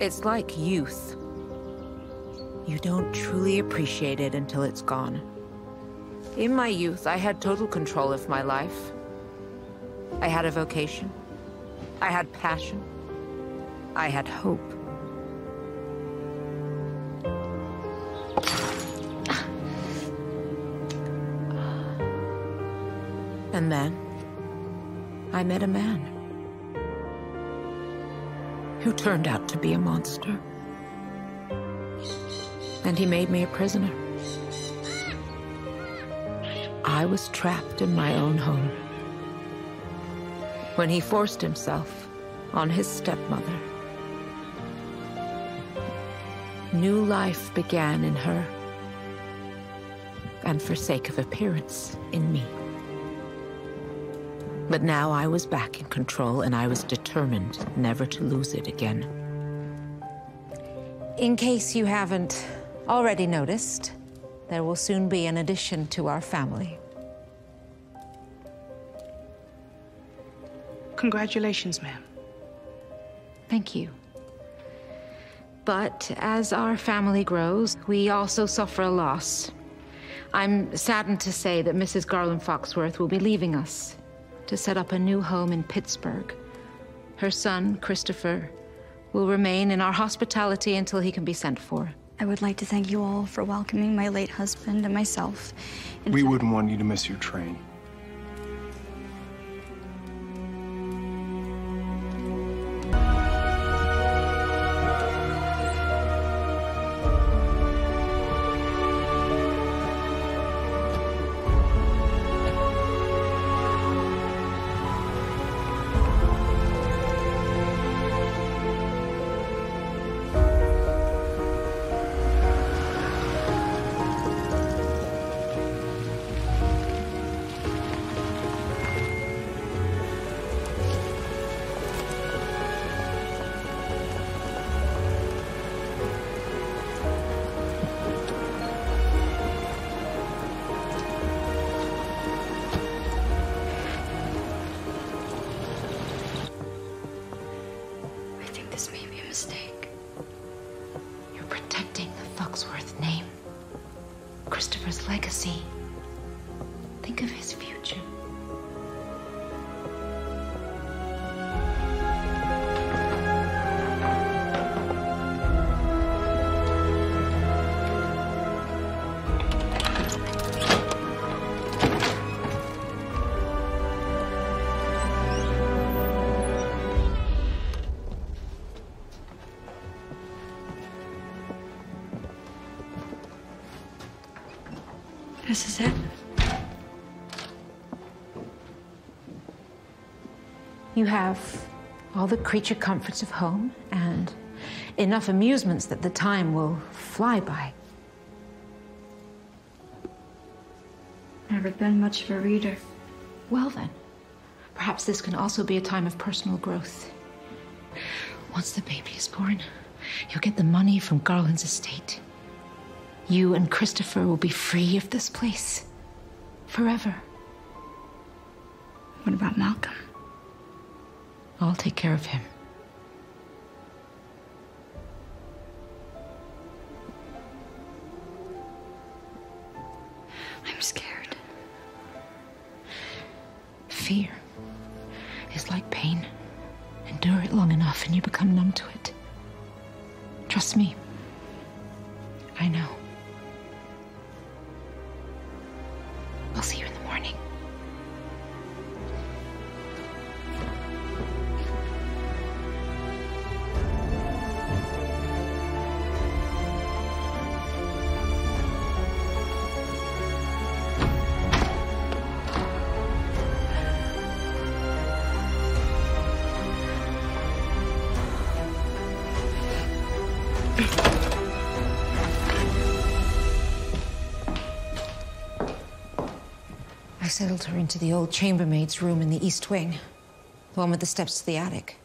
It's like youth. You don't truly appreciate it until it's gone. In my youth, I had total control of my life. I had a vocation. I had passion. I had hope. And then, I met a man who turned out to be a monster. And he made me a prisoner. I was trapped in my own home when he forced himself on his stepmother. New life began in her, and for sake of appearance, in me. But now I was back in control, and I was determined never to lose it again. In case you haven't already noticed, there will soon be an addition to our family. Congratulations, ma'am. Thank you. But as our family grows, we also suffer a loss. I'm saddened to say that Mrs. Garland Foxworth will be leaving us to set up a new home in Pittsburgh. Her son, Christopher, will remain in our hospitality until he can be sent for. I would like to thank you all for welcoming my late husband and myself. We wouldn't want you to miss your train. Christopher's legacy. Think of his future. This is it. You have all the creature comforts of home and enough amusements that the time will fly by. Never been much of a reader. Well then, perhaps this can also be a time of personal growth. Once the baby is born, you'll get the money from Garland's estate. You and Christopher will be free of this place. Forever. What about Malcolm? I'll take care of him. I'm scared. Fear is like pain. Endure it long enough and you become numb to it. Trust me. I know. I'll see you in the morning. I settled her into the old chambermaid's room in the east wing, the one with the steps to the attic.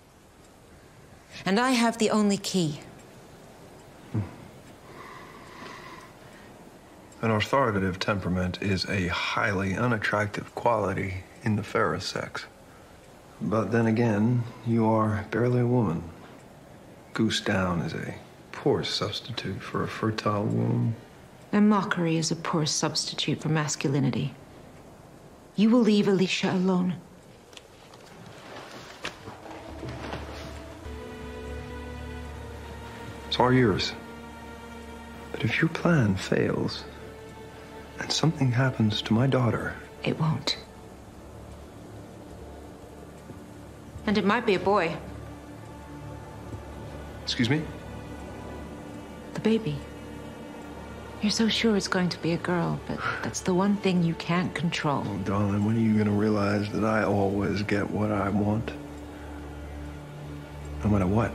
And I have the only key. An authoritative temperament is a highly unattractive quality in the fairer sex. But then again, you are barely a woman. goose down is a poor substitute for a fertile womb. And mockery is a poor substitute for masculinity. You will leave Alicia alone. It's all yours. But if your plan fails, and something happens to my daughter... It won't. And it might be a boy. Excuse me? The baby. You're so sure it's going to be a girl, but that's the one thing you can't control. Oh, darling, when are you going to realize that I always get what I want? No matter what.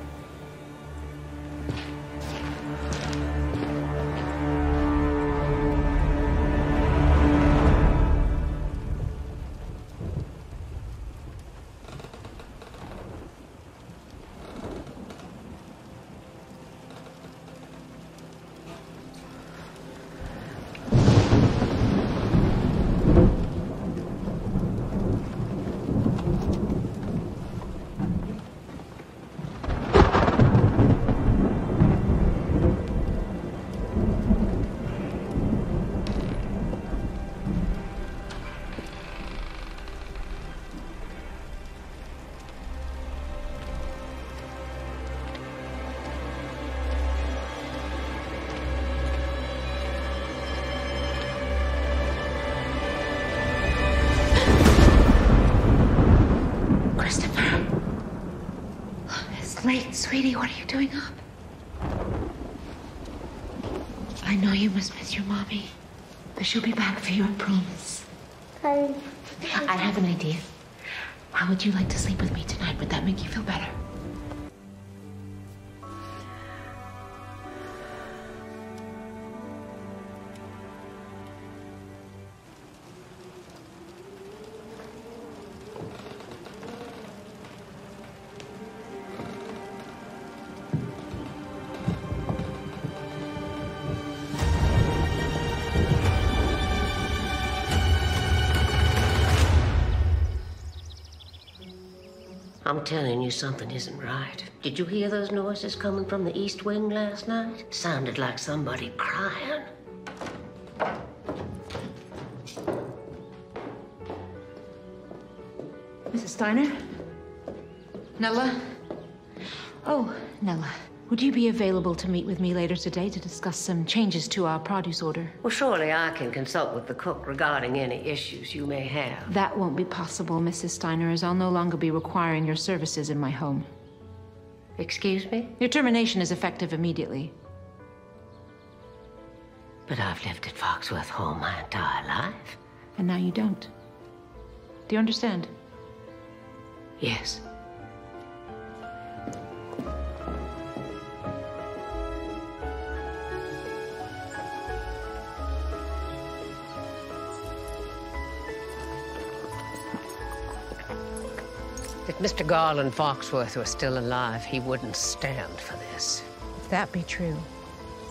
Late, sweetie, what are you doing up? I know you must miss your mommy, but she'll be back for you, I promise. I have an idea. How would you like to sleep with me tonight? Would that make you feel better? I'm telling you, something isn't right. Did you hear those noises coming from the East Wing last night? Sounded like somebody crying. Mrs. Steiner? Nella? Oh, Nella. Would you be available to meet with me later today to discuss some changes to our produce order? Well, surely I can consult with the cook regarding any issues you may have. That won't be possible, Mrs. Steiner, as I'll no longer be requiring your services in my home. Excuse me? Your termination is effective immediately. But I've lived at Foxworth Hall my entire life. And now you don't. Do you understand? Yes. If Mr. Garland Foxworth were still alive, he wouldn't stand for this. If that be true,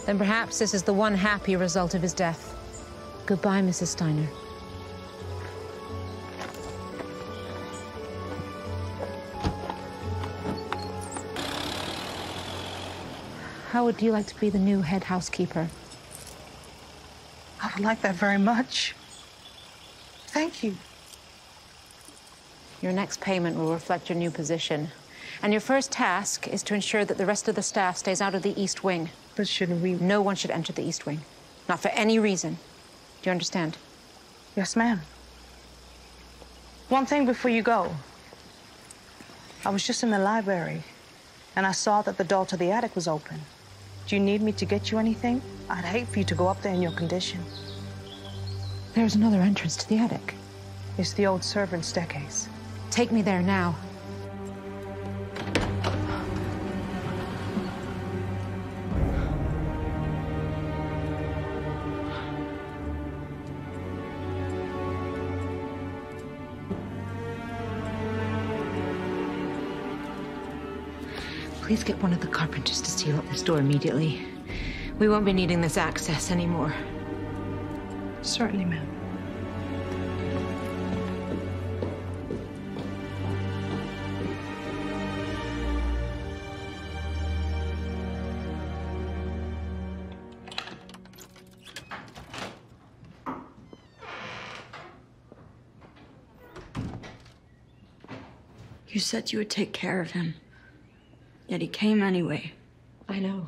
then perhaps this is the one happy result of his death. Goodbye, Mrs. Steiner. How would you like to be the new head housekeeper? I would like that very much. Thank you. Your next payment will reflect your new position. And your first task is to ensure that the rest of the staff stays out of the East Wing. But shouldn't we... No one should enter the East Wing. Not for any reason. Do you understand? Yes, ma'am. One thing before you go. I was just in the library, and I saw that the door to the attic was open. Do you need me to get you anything? I'd hate for you to go up there in your condition. There's another entrance to the attic. It's the old servants' staircase. Take me there now. Please get one of the carpenters to seal up this door immediately. We won't be needing this access anymore. Certainly, ma'am. You said you would take care of him. Yet he came anyway. I know.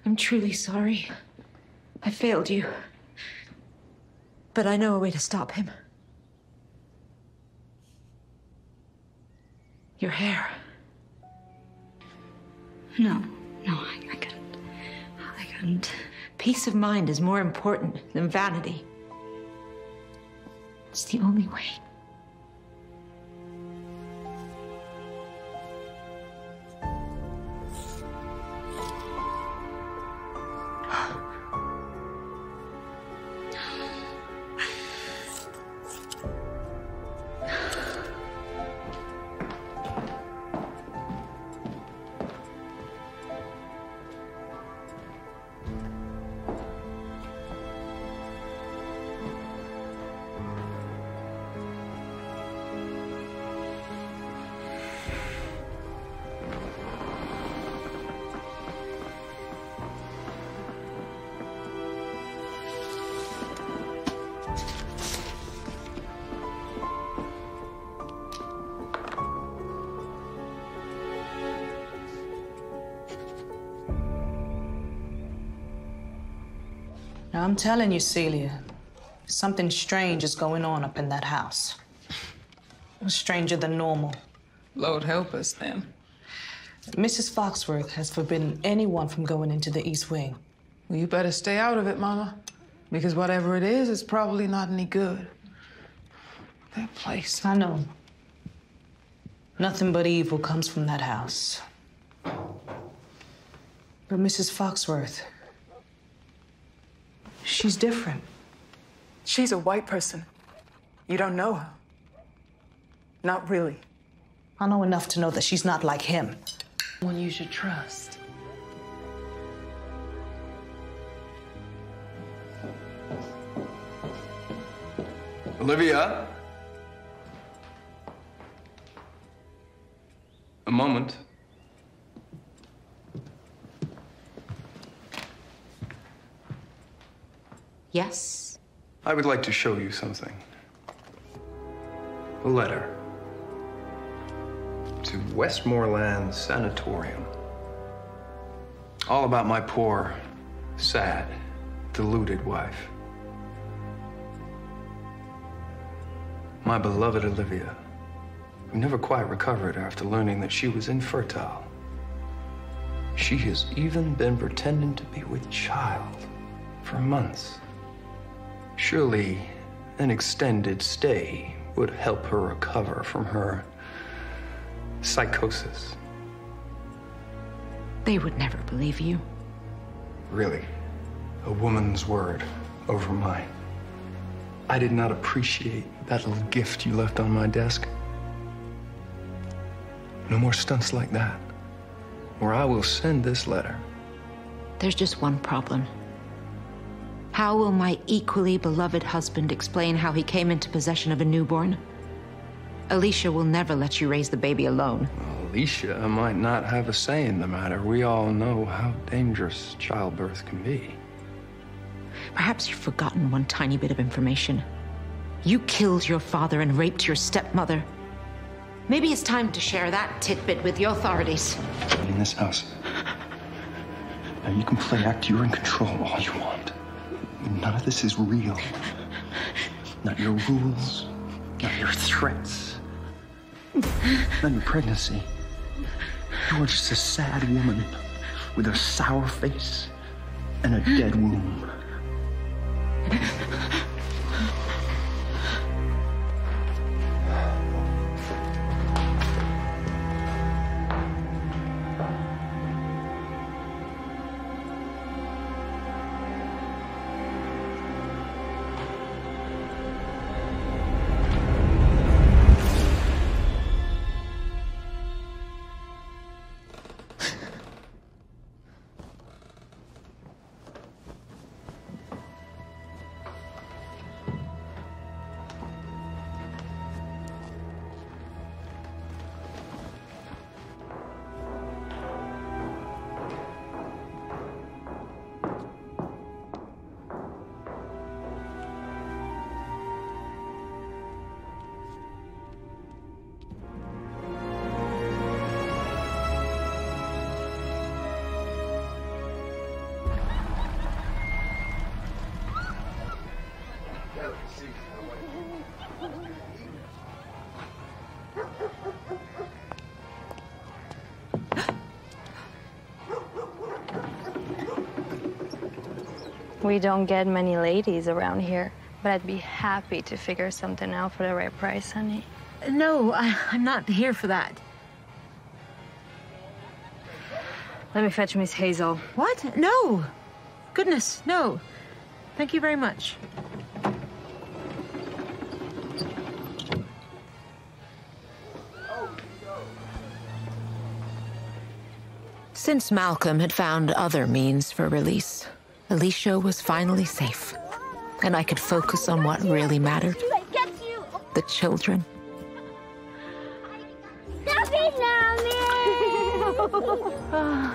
I'm truly sorry. I failed you. But I know a way to stop him. Your hair. No, I couldn't. I couldn't. Peace of mind is more important than vanity. It's the only way. Now, I'm telling you, Celia, something strange is going on up in that house. Stranger than normal. Lord help us, then. Mrs. Foxworth has forbidden anyone from going into the East Wing. Well, you better stay out of it, Mama. Because whatever it is, it's probably not any good. That place. I know. Nothing but evil comes from that house. But Mrs. Foxworth, she's different. She's a white person. You don't know her. Not really. I know enough to know that she's not like him. One you should trust. Olivia? A moment. Yes? I would like to show you something. A letter to Westmoreland Sanatorium. All about my poor, sad, deluded wife. My beloved Olivia, who never quite recovered after learning that she was infertile. She has even been pretending to be with child for months. Surely an extended stay would help her recover from her psychosis. They would never believe you. Really, a woman's word over mine. I did not appreciate that little gift you left on my desk. No more stunts like that, or I will send this letter. There's just one problem. How will my equally beloved husband explain how he came into possession of a newborn? Alicia will never let you raise the baby alone. Alicia might not have a say in the matter. We all know how dangerous childbirth can be. Perhaps you've forgotten one tiny bit of information. You killed your father and raped your stepmother. Maybe it's time to share that tidbit with the authorities. In this house, now you can play act you're in control all you want. None of this is real. Not your rules, not your threats, not your pregnancy. You are just a sad woman with a sour face and a dead womb. We don't get many ladies around here, but I'd be happy to figure something out for the right price, honey. No, I'm not here for that. Let me fetch Miss Hazel. What? No. Goodness, no. Thank you very much. Since Malcolm had found other means for release, Alicia was finally safe, and I could focus on what really mattered. The children. Stop it, Mommy!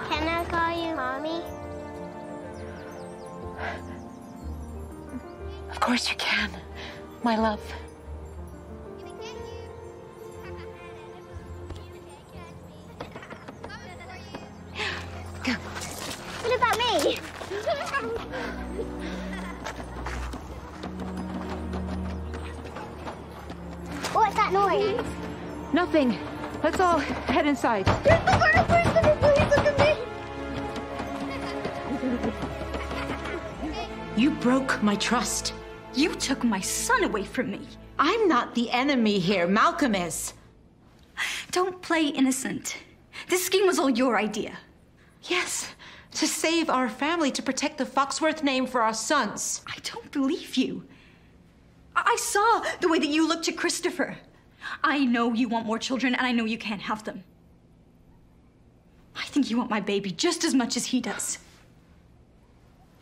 Can I call you Mommy? Of course you can, my love. Go. What about me? What's that noise? Nothing. Let's all head inside. There's the murder person! Please look at me! You broke my trust. You took my son away from me. I'm not the enemy here. Malcolm is. Don't play innocent. This scheme was all your idea. Yes, to save our family, to protect the Foxworth name for our sons. I don't believe you. I saw the way that you looked to Christopher. I know you want more children, and I know you can't have them. I think you want my baby just as much as he does.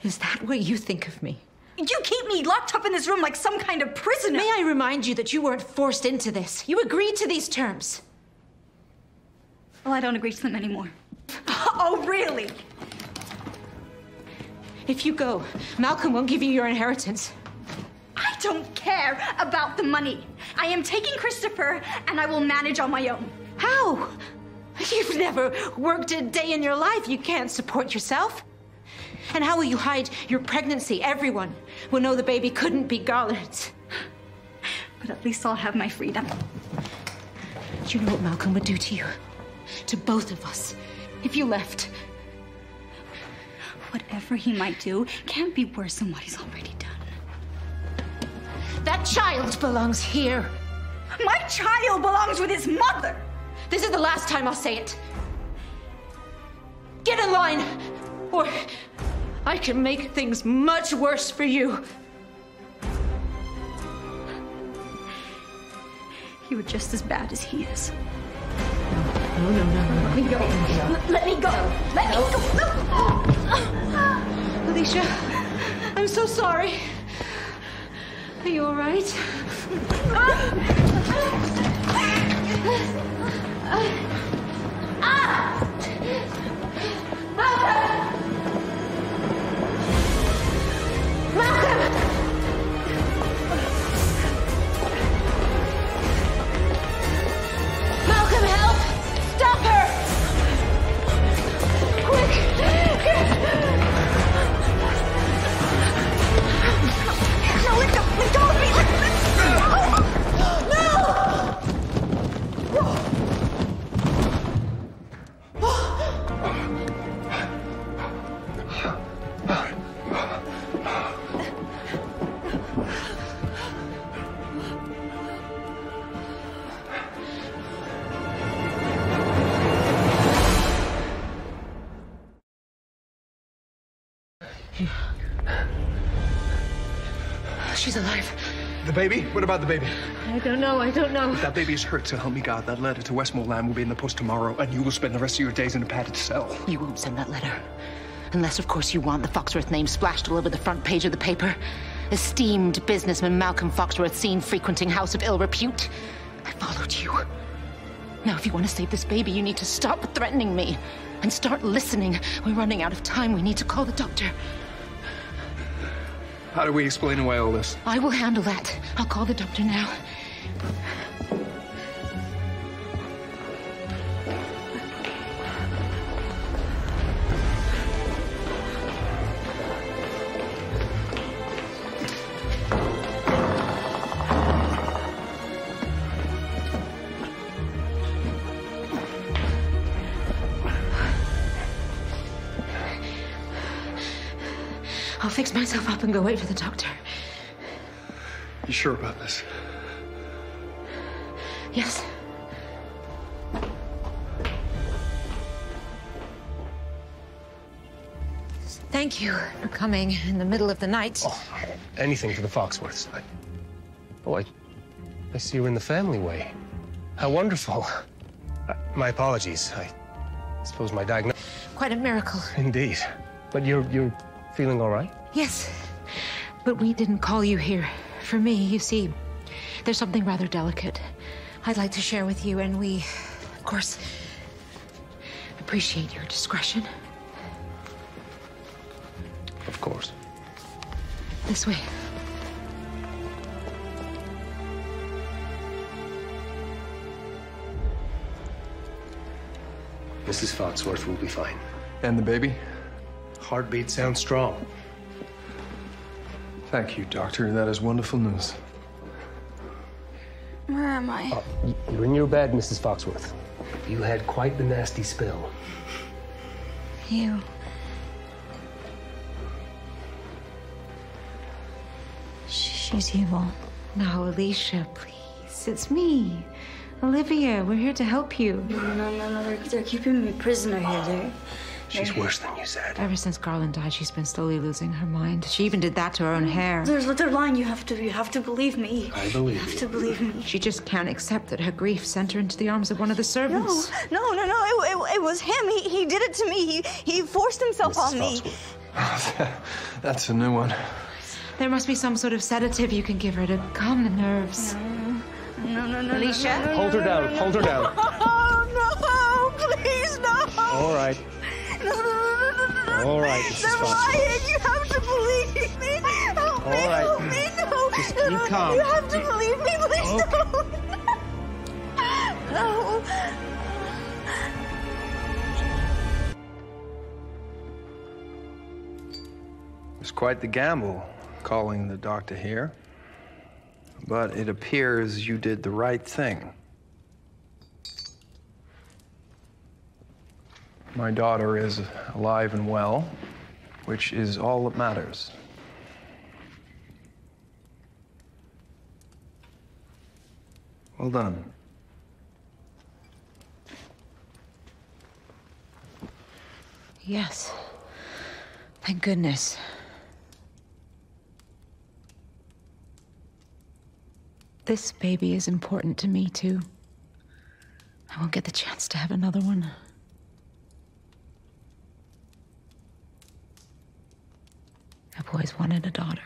Is that what you think of me? You keep me locked up in this room like some kind of prisoner. May I remind you that you weren't forced into this. You agreed to these terms. Well, I don't agree to them anymore. Oh, really? If you go, Malcolm won't give you your inheritance. I don't care about the money. I am taking Christopher, and I will manage on my own. How? You've never worked a day in your life. You can't support yourself. And how will you hide your pregnancy? Everyone will know the baby couldn't be Garland's. But at least I'll have my freedom. Do you know what Malcolm would do to you? To both of us, if you left. Whatever he might do can't be worse than what he's already done. That child belongs here. My child belongs with his mother! This is the last time I'll say it. Get in line, or I can make things much worse for you. You were just as bad as he is. No. Let me go. Let me go. Let me go. Alicia, I'm so sorry. Are you all right? Malcolm, help! Stop her! Quick! No, let go of me! She's alive. The baby? What about the baby? I don't know. If that baby is hurt, so help me God, that letter to Westmoreland will be in the post tomorrow, and you will spend the rest of your days in a padded cell. You won't send that letter. Unless, of course, you want the Foxworth name splashed all over the front page of the paper. Esteemed businessman Malcolm Foxworth seen frequenting house of ill repute. I followed you. Now, if you want to save this baby, you need to stop threatening me and start listening. We're running out of time. We need to call the doctor. How do we explain away all this? I will handle that. I'll call the doctor now. I'll fix myself up and go wait for the doctor. You sure about this? Yes. Thank you for coming in the middle of the night. Oh, anything for the Foxworths. I see you're in the family way. How wonderful. My apologies. I suppose my diagnosis... Quite a miracle. Indeed. But you're feeling all right? Yes, but we didn't call you here for me. You see, there's something rather delicate I'd like to share with you, and we, of course, appreciate your discretion. Of course. This way. Mrs. Foxworth will be fine. And the baby? Heartbeat sounds strong. Thank you, Doctor. That is wonderful news. Where am I? You're in your bed, Mrs. Foxworth. You had quite the nasty spill. You. She's evil. Now, Alicia, please. It's me. Olivia, we're here to help you. No. They're keeping me prisoner here. She's worse than you said. Ever since Garland died, she's been slowly losing her mind. She even did that to her own hair. They're lying. You have to believe me. I believe you. Have to believe me. She just can't accept that her grief sent her into the arms of one of the servants. No. It was him. He did it to me. He forced himself Mrs. on me. Foxworth. That's a new one. There must be some sort of sedative you can give her to calm the nerves. No. Alicia? Hold her down. Hold her down. Oh, no. Please, no. All right. No. All right, Mrs. They're Foxworth. lying. You have to believe me. Help me. All right. Help me. No. Just keep calm. You have to believe me. Please Okay. don't. No. It's quite the gamble, calling the doctor here. But it appears you did the right thing. My daughter is alive and well, which is all that matters. Well done. Yes. Thank goodness. This baby is important to me, too. I won't get the chance to have another one. I've always wanted a daughter.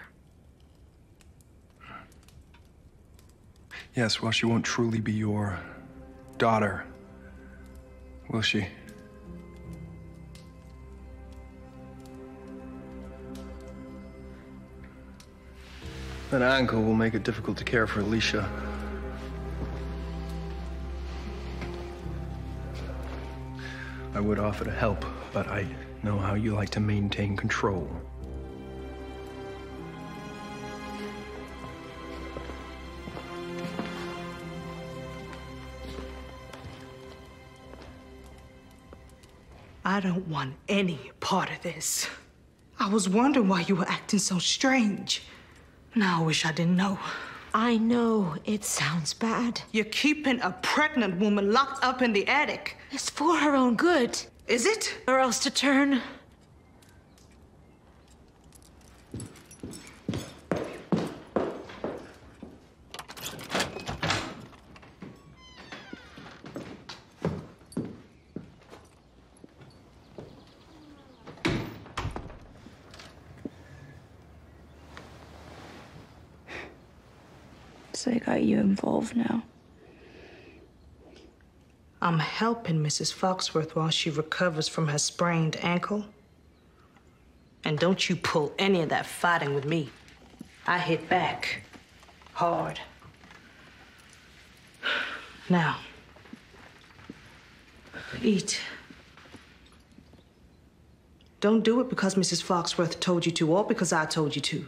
Yes, well, she won't truly be your daughter, will she? That ankle will make it difficult to care for Alicia. I would offer to help, but I know how you like to maintain control. I don't want any part of this. I was wondering why you were acting so strange. Now I wish I didn't know. I know it sounds bad. You're keeping a pregnant woman locked up in the attic. It's for her own good. Is it? Or else to turn. So they got you involved now. I'm helping Mrs. Foxworth while she recovers from her sprained ankle. And don't you pull any of that fighting with me. I hit back. Hard. Now, eat. Don't do it because Mrs. Foxworth told you to or because I told you to.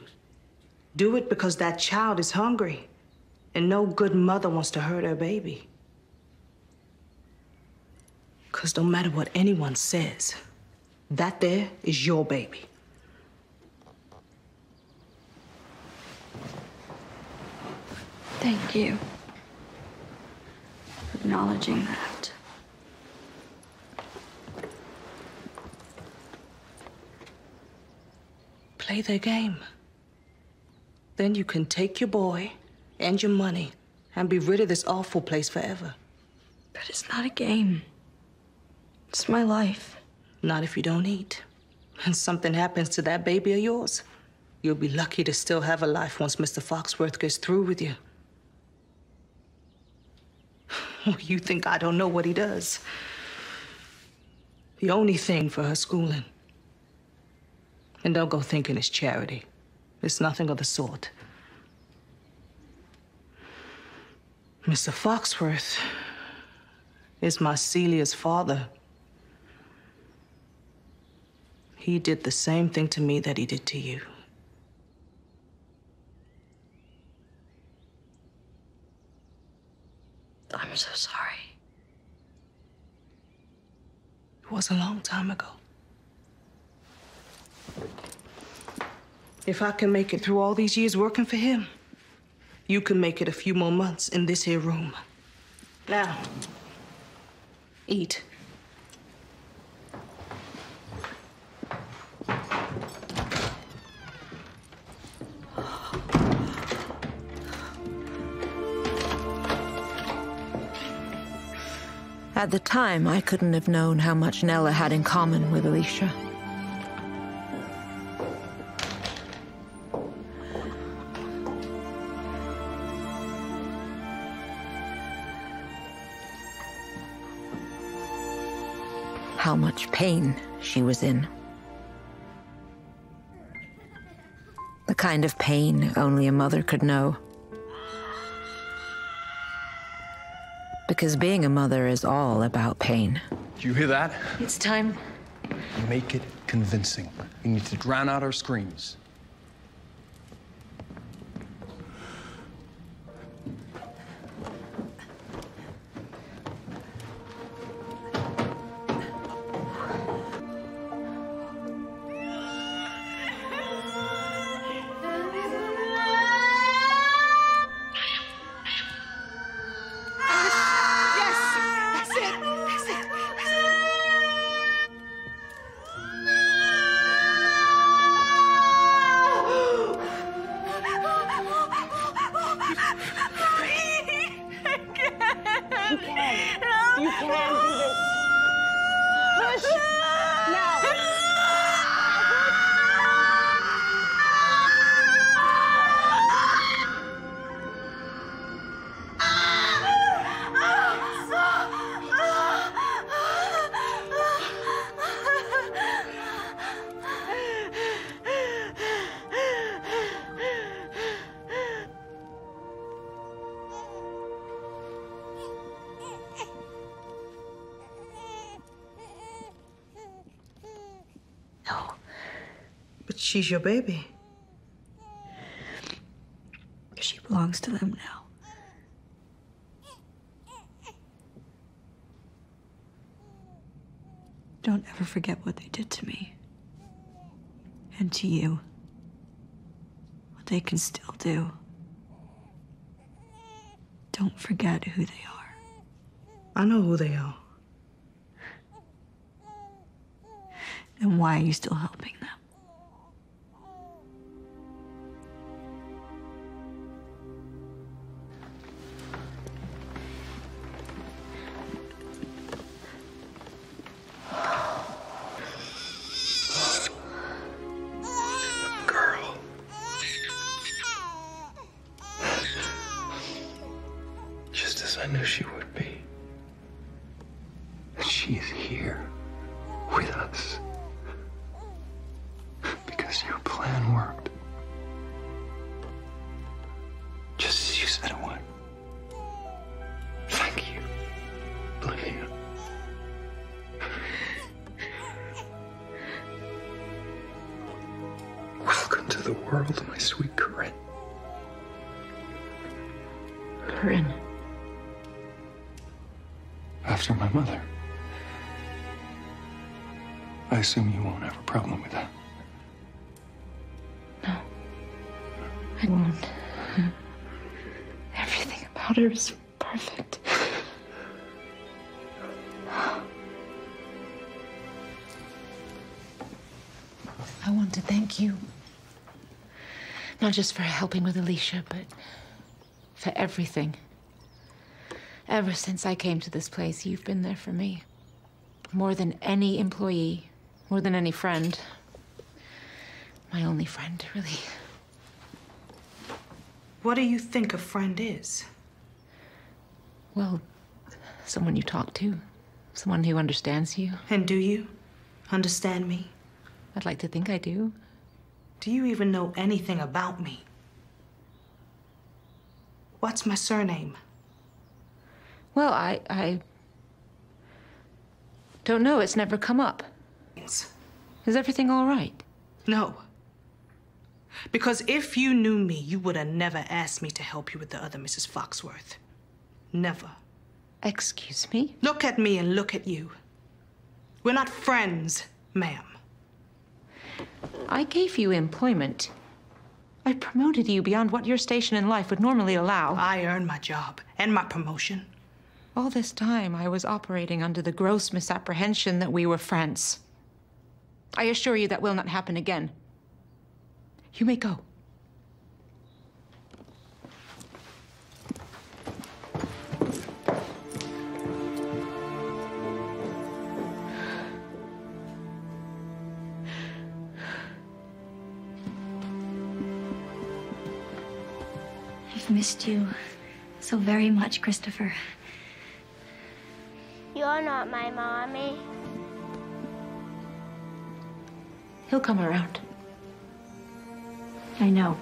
Do it because that child is hungry. And no good mother wants to hurt her baby. Because no matter what anyone says, that there is your baby. Thank you for acknowledging that. Play their game. Then you can take your boy and your money and be rid of this awful place forever. But it's not a game. It's my life. Not if you don't eat. And something happens to that baby of yours. You'll be lucky to still have a life once Mr. Foxworth gets through with you. You think I don't know what he does? The only thing for her schooling. And don't go thinking it's charity. It's nothing of the sort. Mr. Foxworth is my Celia's father. He did the same thing to me that he did to you. I'm so sorry. It was a long time ago. If I can make it through all these years working for him, you can make it a few more months in this here room. Now, eat. At the time, I couldn't have known how much Nella had in common with Alicia. How much pain she was in. The kind of pain only a mother could know. Because being a mother is all about pain. Do you hear that? It's time. Make it convincing. You need to drown out our screams. She's your baby. She belongs to them now. Don't ever forget what they did to me. And to you. What they can still do. Don't forget who they are. I know who they are. Then why are you still helping them? I knew she would be. And she is here with us. Because your plan worked. Just as you said it would. Thank you, Olivia. Welcome to the world, my sweet Corinne. Corinne. After my mother. I assume you won't have a problem with that. No. I won't. Everything powder is perfect. I want to thank you. Not just for helping with Alicia, but for everything. Ever since I came to this place, you've been there for me. More than any employee, more than any friend. My only friend, really. What do you think a friend is? Well, someone you talk to. Someone who understands you. And do you understand me? I'd like to think I do. Do you even know anything about me? What's my surname? Well, I don't know. It's never come up. Is everything all right? No. Because if you knew me, you would have never asked me to help you with the other Mrs. Foxworth. Never. Excuse me? Look at me and look at you. We're not friends, ma'am. I gave you employment. I promoted you beyond what your station in life would normally allow. I earned my job and my promotion. All this time, I was operating under the gross misapprehension that we were friends. I assure you that will not happen again. You may go. I've missed you so very much, Christopher. You're not my mommy. He'll come around. I know.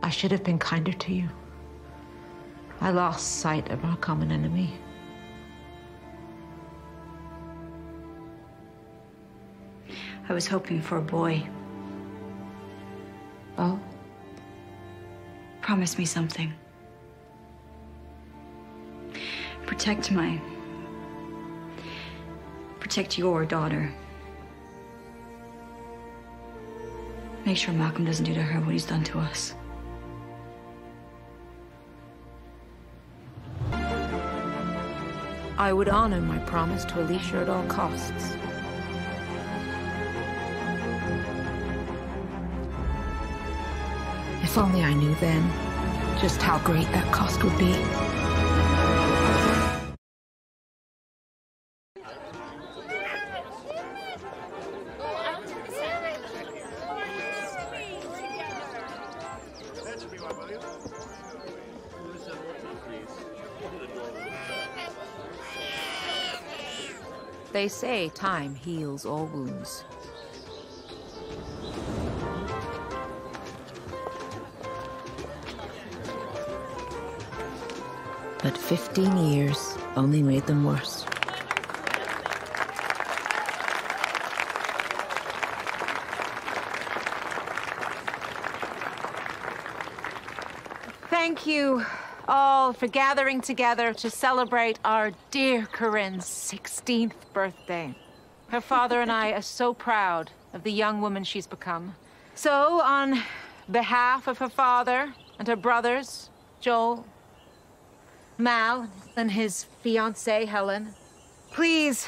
I should have been kinder to you. I lost sight of our common enemy. I was hoping for a boy. Oh? Promise me something. Protect your daughter. Make sure Malcolm doesn't do to her what he's done to us. I would honor my promise to Alicia at all costs. If only I knew then just how great that cost would be. They say time heals all wounds. But 15 years only made them worse. Thank you all for gathering together to celebrate our dear Corinne's 16th birthday. Her father and I are so proud of the young woman she's become. So, on behalf of her father and her brothers, Joel, Mal, and his fiancée, Helen, please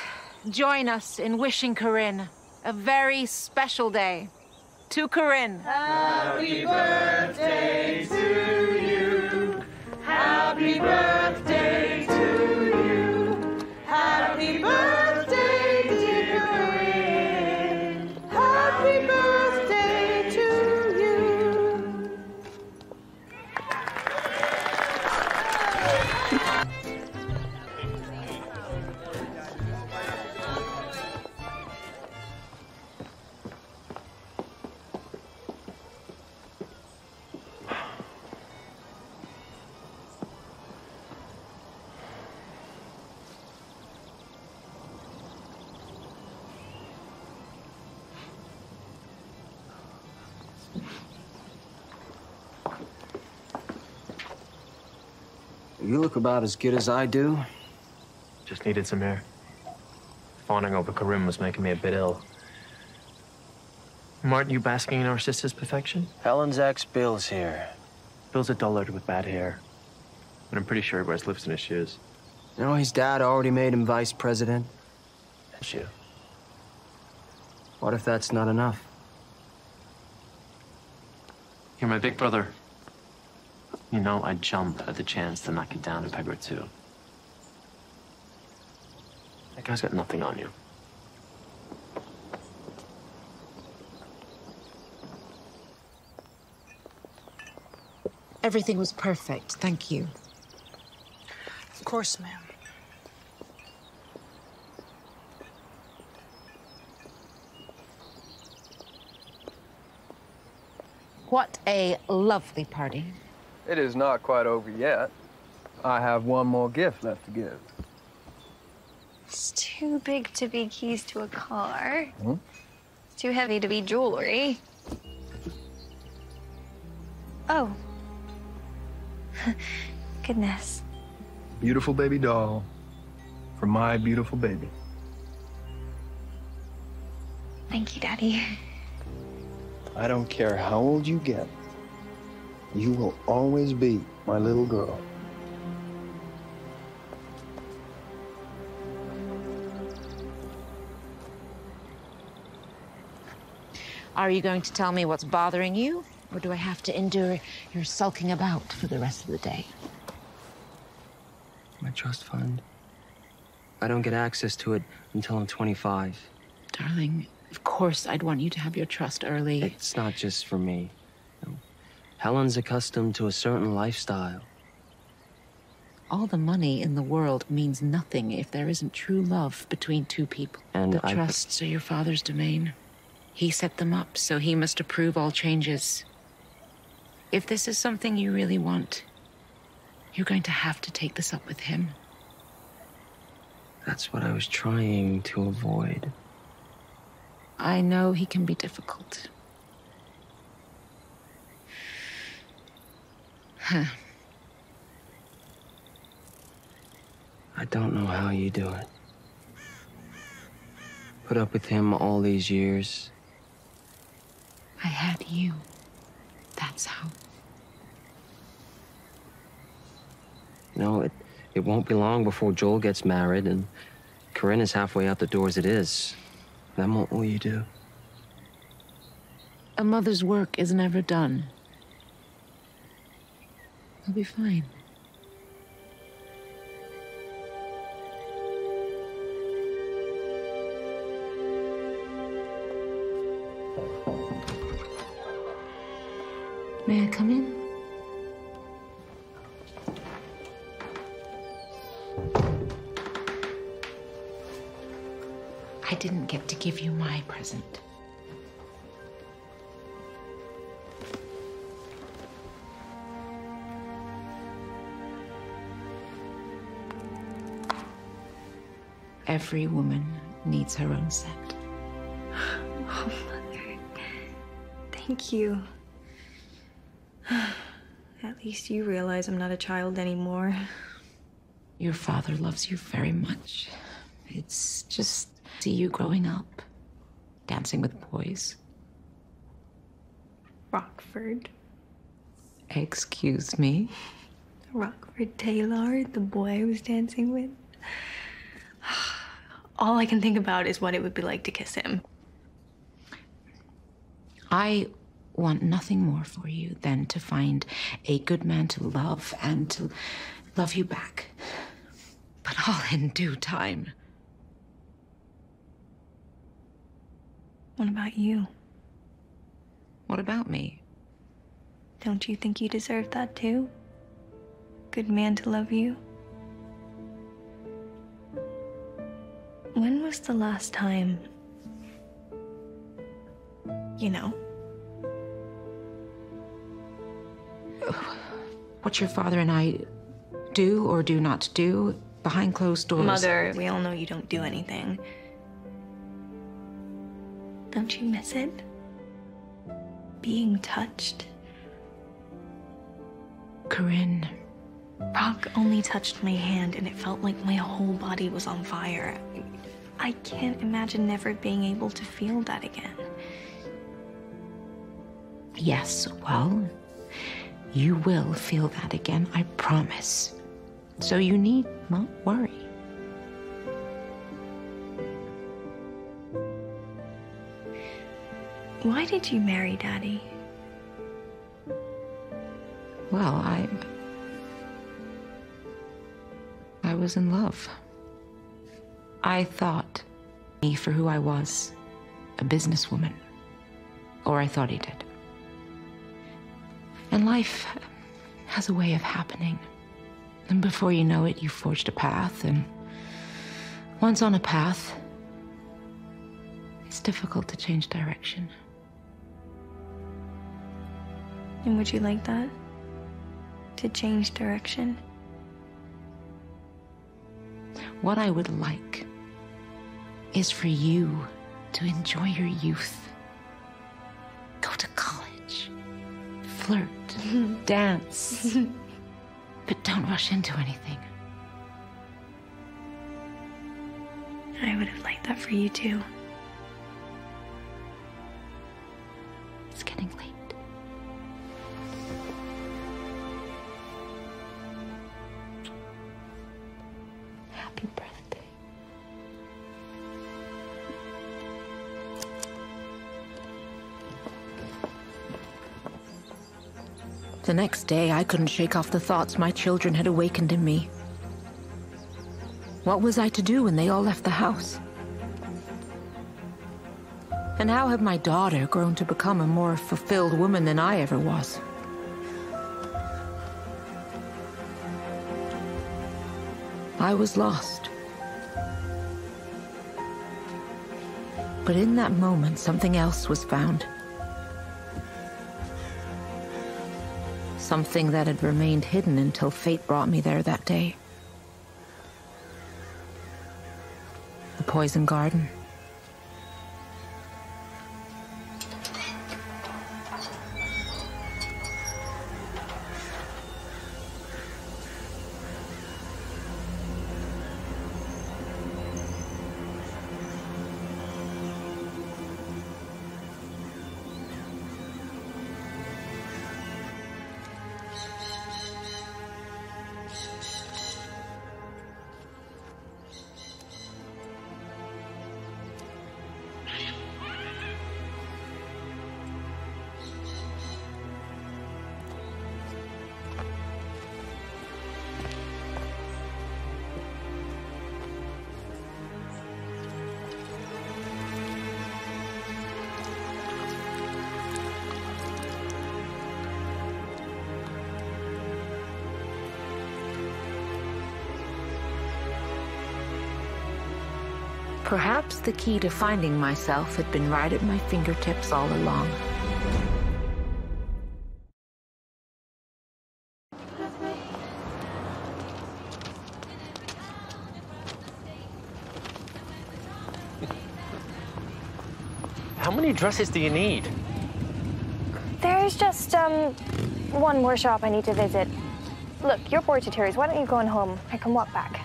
join us in wishing Corinne a very special day. To Corinne. Happy birthday to you. Happy birthday to you. Happy birthday, dear Corinne. Happy birthday to you. You look about as good as I do. Just needed some air. Fawning over Corinne was making me a bit ill. Aren't you basking in our sister's perfection? Helen's ex, Bill's here. Bill's a dullard with bad hair. But I'm pretty sure he wears lifts in his shoes. You know, his dad already made him vice president. Shoe. What if that's not enough? You're my big brother. You know I'd jump at the chance to knock you down a peg or two. That guy's got nothing on you. Everything was perfect, thank you. Of course, ma'am. What a lovely party. It is not quite over yet. I have one more gift left to give. It's too big to be keys to a car. Hmm? It's too heavy to be jewelry. Oh. Goodness. Beautiful baby doll for my beautiful baby. Thank you, Daddy. I don't care how old you get. You will always be my little girl. Are you going to tell me what's bothering you? Or do I have to endure your sulking about for the rest of the day? My trust fund. I don't get access to it until I'm 25. Darling, of course I'd want you to have your trust early. It's not just for me. No. Helen's accustomed to a certain lifestyle. All the money in the world means nothing if there isn't true love between two people. And the trusts are your father's domain. He set them up, so he must approve all changes. If this is something you really want, you're going to have to take this up with him. That's what I was trying to avoid. I know he can be difficult. Huh. I don't know how you do it. Put up with him all these years. I had you. That's how. No, it won't be long before Joel gets married, and Corinne is halfway out the door as it is. Then what will you do? A mother's work is never done. I'll be fine. May I come in? I didn't get to give you my present. Every woman needs her own set. Oh, Mother. Thank you. At least you realize I'm not a child anymore. Your father loves you very much. It's just see you growing up, dancing with boys. Rockford. Excuse me? Rockford Taylor, the boy I was dancing with. All I can think about is what it would be like to kiss him. I want nothing more for you than to find a good man to love and to love you back. But all in due time. What about you? What about me? Don't you think you deserve that too? Good man to love you? When was the last time, you know? What your father and I do or do not do behind closed doors. Mother, we all know you don't do anything. Don't you miss it? Being touched. Corinne. Rock only touched my hand and it felt like my whole body was on fire. I can't imagine never being able to feel that again. Yes, well, you will feel that again, I promise. So you need not worry. Why did you marry Daddy? Well, I was in love. I thought me for who I was, a businesswoman. Or I thought he did. And life has a way of happening. And before you know it, you forged a path, and once on a path, it's difficult to change direction. And would you like that? To change direction? What I would like is for you to enjoy your youth. Go to college, flirt, dance, but don't rush into anything. I would have liked that for you too. It's getting late. Happy birthday. The next day, I couldn't shake off the thoughts my children had awakened in me. What was I to do when they all left the house? And how had my daughter grown to become a more fulfilled woman than I ever was? I was lost. But in that moment, something else was found. Something that had remained hidden until fate brought me there that day. The poison garden. Perhaps the key to finding myself had been right at my fingertips all along. How many dresses do you need? There's just, one more shop I need to visit. Look, you're bored to tears. Why don't you go on home? I can walk back.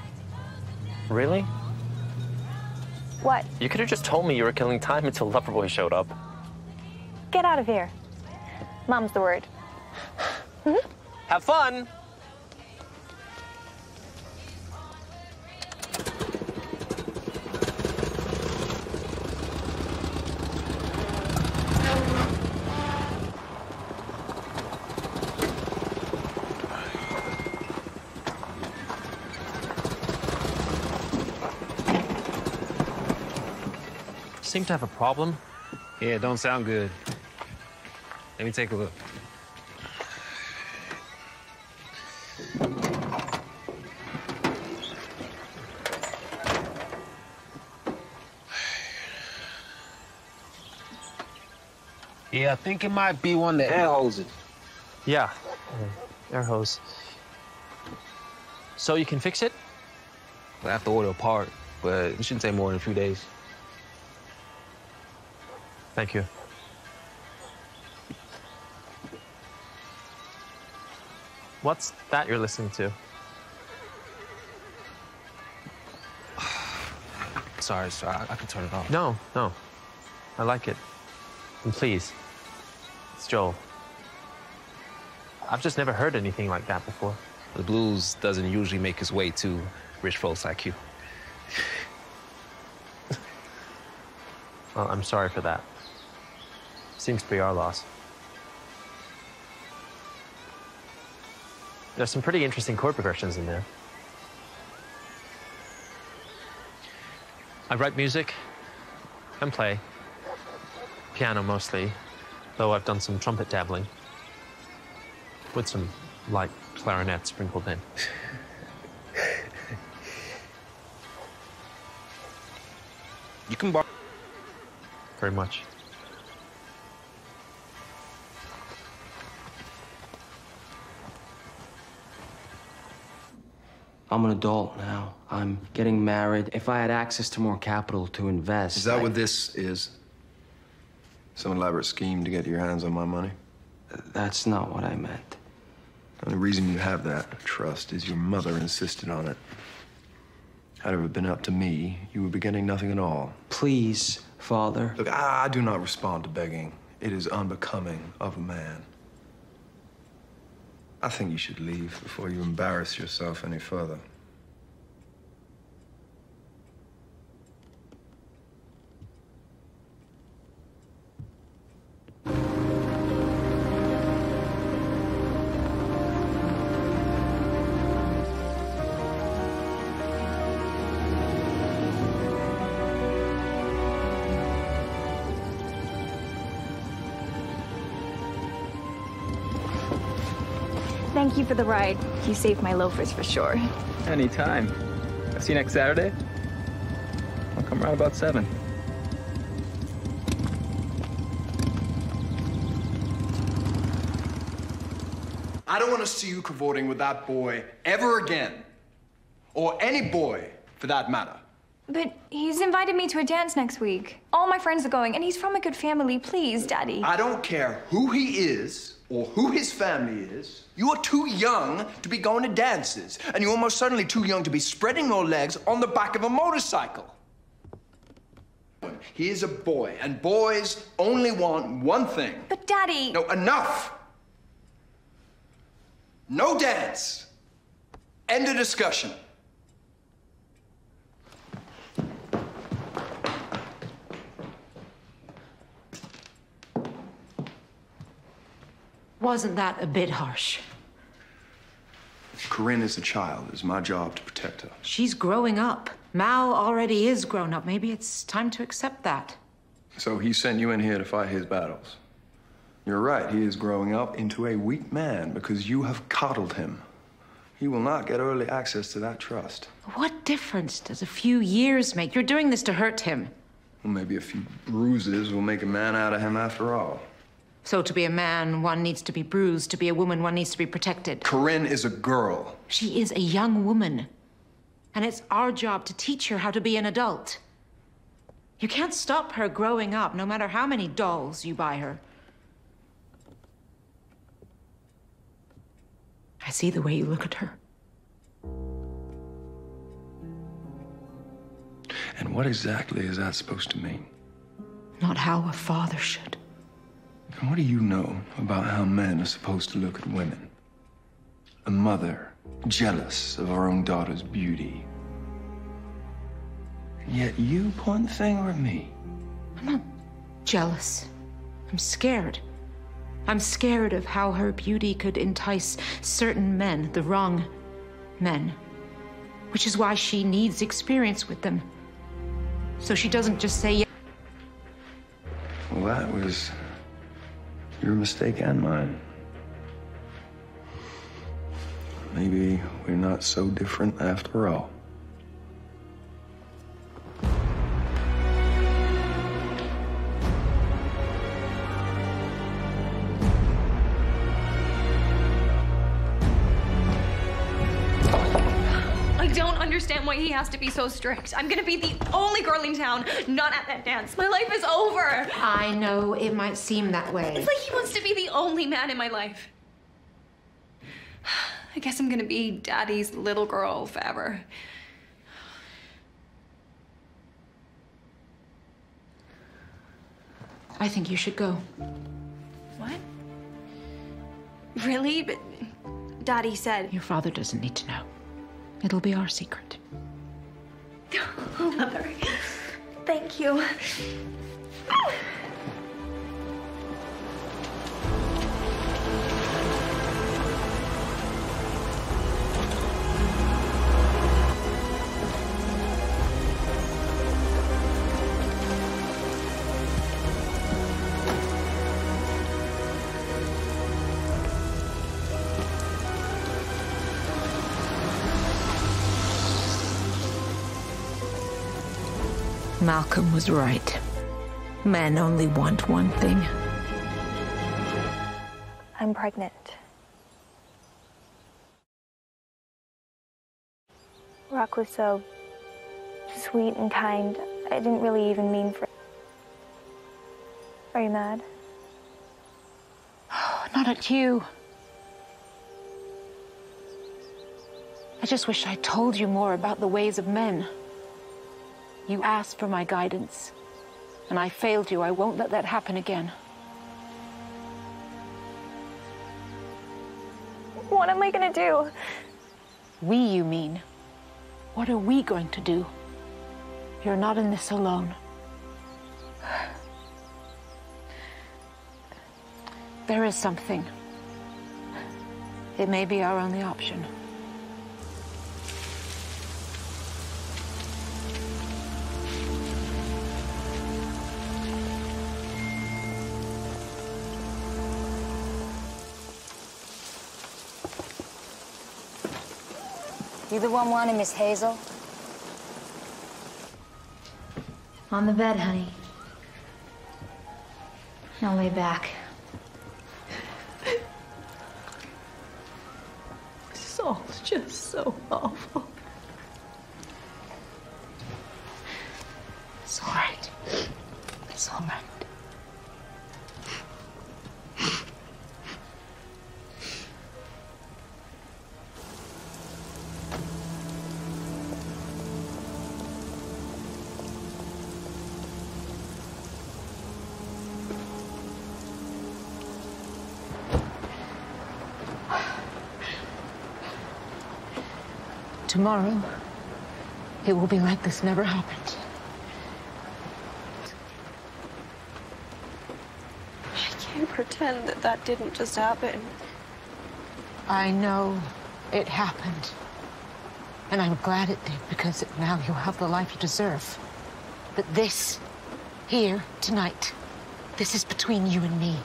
Really? What? You could have just told me you were killing time until Loverboy showed up. Get out of here. Mom's the word. Have fun! Seem to have a problem. Yeah, don't sound good. Let me take a look. Yeah, I think it might be one of the air hoses. Yeah, air hose. So you can fix it? I have to order a part, but it shouldn't take more than a few days. Thank you. What's that you're listening to? Sorry, I can turn it off. No. I like it. And please, it's Joel. I've just never heard anything like that before. The blues doesn't usually make its way to rich folks like you. Well, I'm sorry for that. Seems to be our loss. There's some pretty interesting chord progressions in there. I write music and play. Piano mostly, though I've done some trumpet dabbling. With some light clarinet sprinkled in. You can borrow. Very much. I'm an adult now. I'm getting married. If I had access to more capital to invest... Is that what this is? Some elaborate scheme to get your hands on my money? That's not what I meant. The only reason you have that trust is your mother insisted on it. Had it been up to me, you would be getting nothing at all. Please, Father. Look, I do not respond to begging. It is unbecoming of a man. I think you should leave before you embarrass yourself any further. Thank you for the ride. You saved my loafers for sure. Anytime. I'll see you next Saturday. I'll come around about 7. I don't want to see you cavorting with that boy ever again. Or any boy, for that matter. But he's invited me to a dance next week. All my friends are going, and he's from a good family. Please, Daddy. I don't care who he is or who his family is. You are too young to be going to dances, and you're almost certainly too young to be spreading your legs on the back of a motorcycle. He is a boy, and boys only want one thing. But, Daddy... No, enough! No dance. End of discussion. Wasn't that a bit harsh? Corinne is a child. It's my job to protect her. She's growing up. Mal already is grown up. Maybe it's time to accept that. So he sent you in here to fight his battles. You're right. He is growing up into a weak man because you have coddled him. He will not get early access to that trust. What difference does a few years make? You're doing this to hurt him. Well, maybe a few bruises will make a man out of him after all. So to be a man, one needs to be bruised. To be a woman, one needs to be protected. Corinne is a girl. She is a young woman. And it's our job to teach her how to be an adult. You can't stop her growing up, no matter how many dolls you buy her. I see the way you look at her. And what exactly is that supposed to mean? Not how a father should. And what do you know about how men are supposed to look at women? A mother, jealous of her own daughter's beauty. And yet you point the finger at me. I'm not jealous. I'm scared. I'm scared of how her beauty could entice certain men, the wrong men. Which is why she needs experience with them. So she doesn't just say yes. Well, that was your mistake and mine. Maybe we're not so different after all. I don't understand why he has to be so strict. I'm gonna be the only girl in town not at that dance. My life is over. I know it might seem that way. It's like he wants to be the only man in my life. I guess I'm gonna be Daddy's little girl forever. I think you should go. What? Really? But Daddy said... Your father doesn't need to know. It'll be our secret. Mother, thank you. Malcolm was right. Men only want one thing. I'm pregnant. Rock was so sweet and kind. I didn't really even mean for... Are you mad? Not at you. I just wish I told you more about the ways of men. You asked for my guidance, and I failed you. I won't let that happen again. What am I gonna do? We, you mean? What are we going to do? You're not in this alone. There is something. It may be our only option. You the one wanting Miss Hazel? On the bed, honey. Now lay back. This is all just so awful. It's all right. It's all right. Tomorrow, it will be like this never happened. I can't pretend that that didn't just happen. I know it happened. And I'm glad it did, because now you'll have the life you deserve. But this, here, tonight, this is between you and me.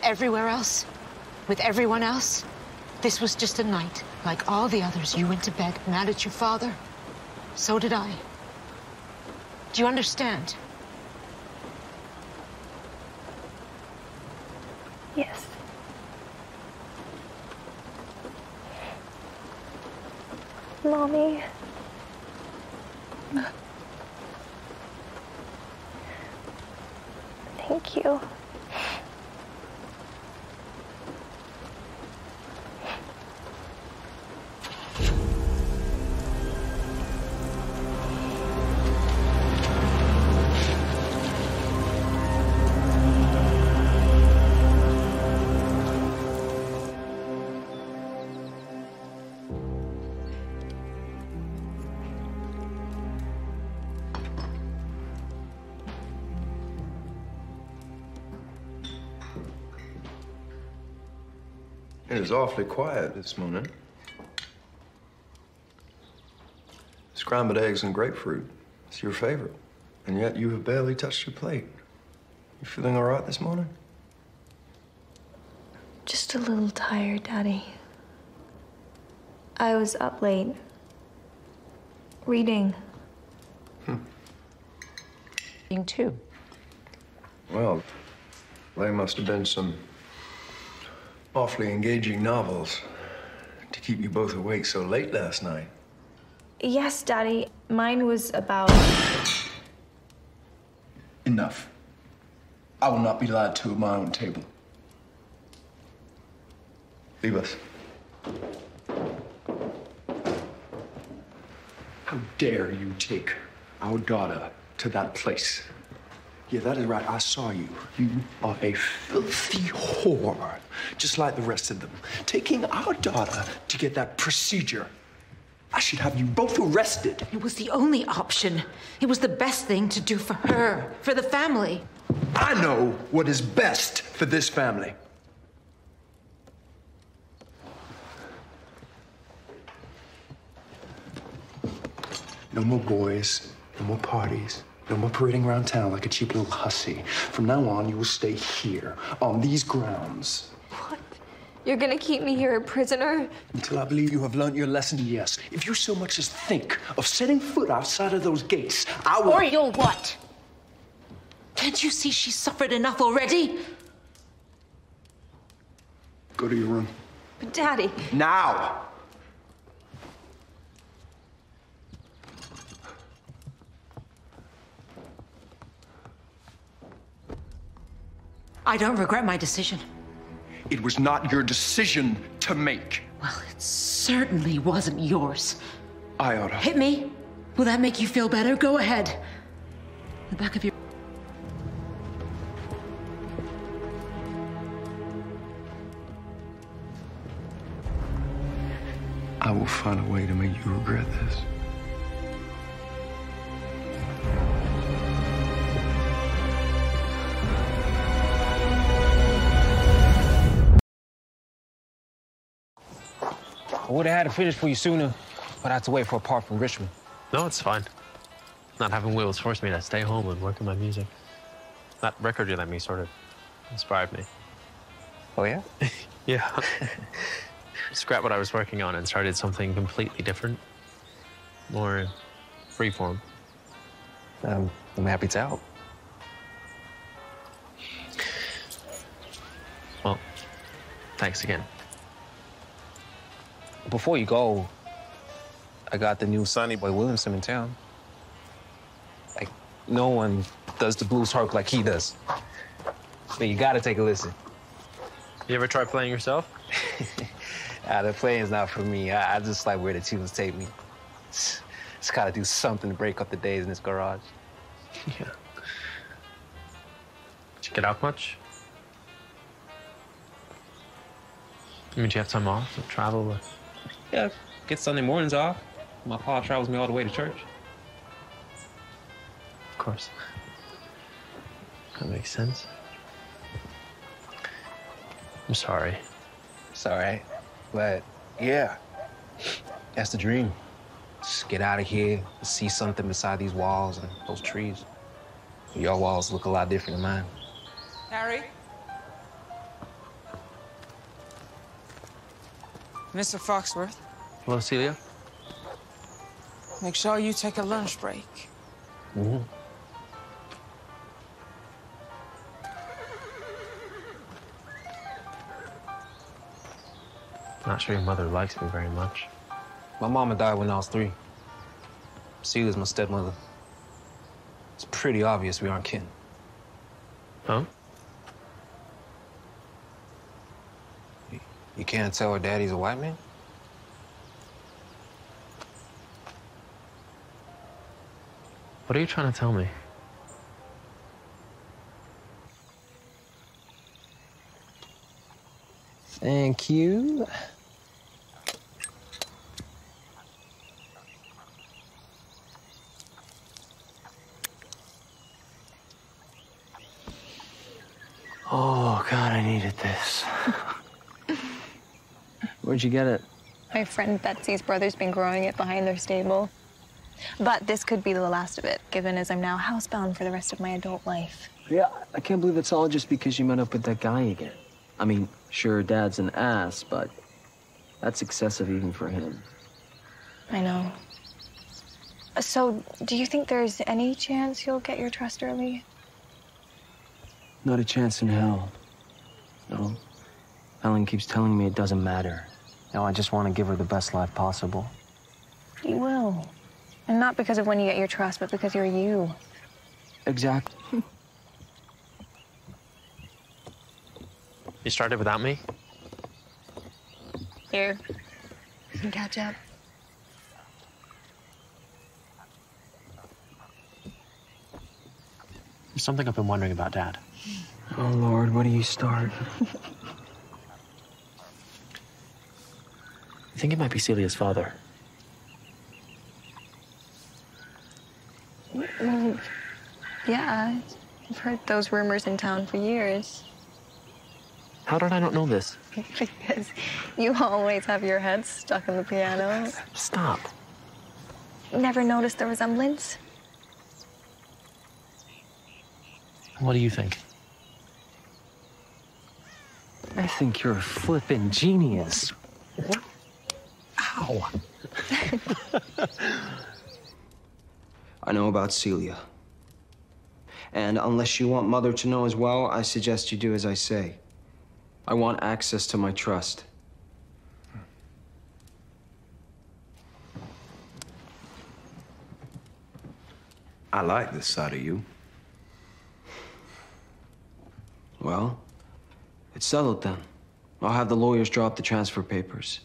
Everywhere else, with everyone else, this was just a night. Like all the others, you went to bed mad at your father. So did I. Do you understand? Yes. Mommy. Thank you. It is awfully quiet this morning. Scrambled eggs and grapefruit. It's your favorite. And yet you have barely touched your plate. You feeling all right this morning? Just a little tired, Daddy. I was up late. Reading. Reading too. Well, they must have been some awfully engaging novels to keep you both awake so late last night. Yes, Daddy. Mine was about... Enough. I will not be lied to at my own table. Leave us. How dare you take our daughter to that place? Yeah, that is right. I saw you. You are a filthy whore, just like the rest of them. Taking our daughter to get that procedure. I should have you both arrested. It was the only option. It was the best thing to do for her, for the family. I know what is best for this family. No more boys, no more parties, no more parading around town like a cheap little hussy. From now on, you will stay here, on these grounds. What? You're gonna keep me here a prisoner? Until I believe you have learned your lesson, yes. If you so much as think of setting foot outside of those gates, I will... Or you'll what? Can't you see she's suffered enough already? Go to your room. But Daddy... Now! I don't regret my decision. It was not your decision to make. Well, it certainly wasn't yours. I oughta. Hit me? Will that make you feel better? Go ahead. The back of your... I will find a way to make you regret this. I would have had it finished for you sooner, but I had to wait for a part from Richmond. No, it's fine. Not having wheels forced me to stay home and work on my music. That record you lent me sort of inspired me. Oh, yeah? Yeah. Scrapped what I was working on and started something completely different. More freeform. I'm happy to help. Well, thanks again. Before you go, I got the new Sonny Boy Williamson in town. Like, no one does the blues harp like he does. But you gotta take a listen. You ever try playing yourself? The playing's not for me. I just like where the tunes take me. Just gotta do something to break up the days in this garage. Yeah. Did you get out much? I mean, do you have time off to travel with? Yeah, get Sunday mornings off. My pa travels me all the way to church. Of course. That makes sense. I'm sorry. It's all right. But, yeah, that's the dream. Just get out of here, see something beside these walls and those trees. Your walls look a lot different than mine. Harry? Mr. Foxworth? Hello, Celia? Make sure you take a lunch break. Mm-hmm. Not sure your mother likes me very much. My mama died when I was 3. Celia's my stepmother. It's pretty obvious we aren't kin. Huh? You can't tell her daddy's a white man? What are you trying to tell me? Thank you. Oh, God, I needed this. Where'd you get it? My friend Betsy's brother's been growing it behind their stable. But this could be the last of it, given as I'm now housebound for the rest of my adult life. Yeah, I can't believe it's all just because you met up with that guy again. I mean, sure, Dad's an ass, but that's excessive even for him. I know. So, do you think there's any chance you'll get your trust early? Not a chance in hell. No. Ellen keeps telling me it doesn't matter. Now I just want to give her the best life possible. You will. And not because of when you get your trust, but because you're you. Exactly. You started without me? Here. You can catch up. There's something I've been wondering about, Dad. Oh, Lord, where do you start? I think it might be Celia's father. Well, yeah. I've heard those rumors in town for years. How did I not know this? Because you always have your head stuck in the piano. Stop. Never noticed the resemblance? What do you think? I think you're a flippin' genius. What? Ow. I know about Celia. And unless you want Mother to know as well, I suggest you do as I say. I want access to my trust. I like this side of you. Well, it's settled then. I'll have the lawyers draw up the transfer papers.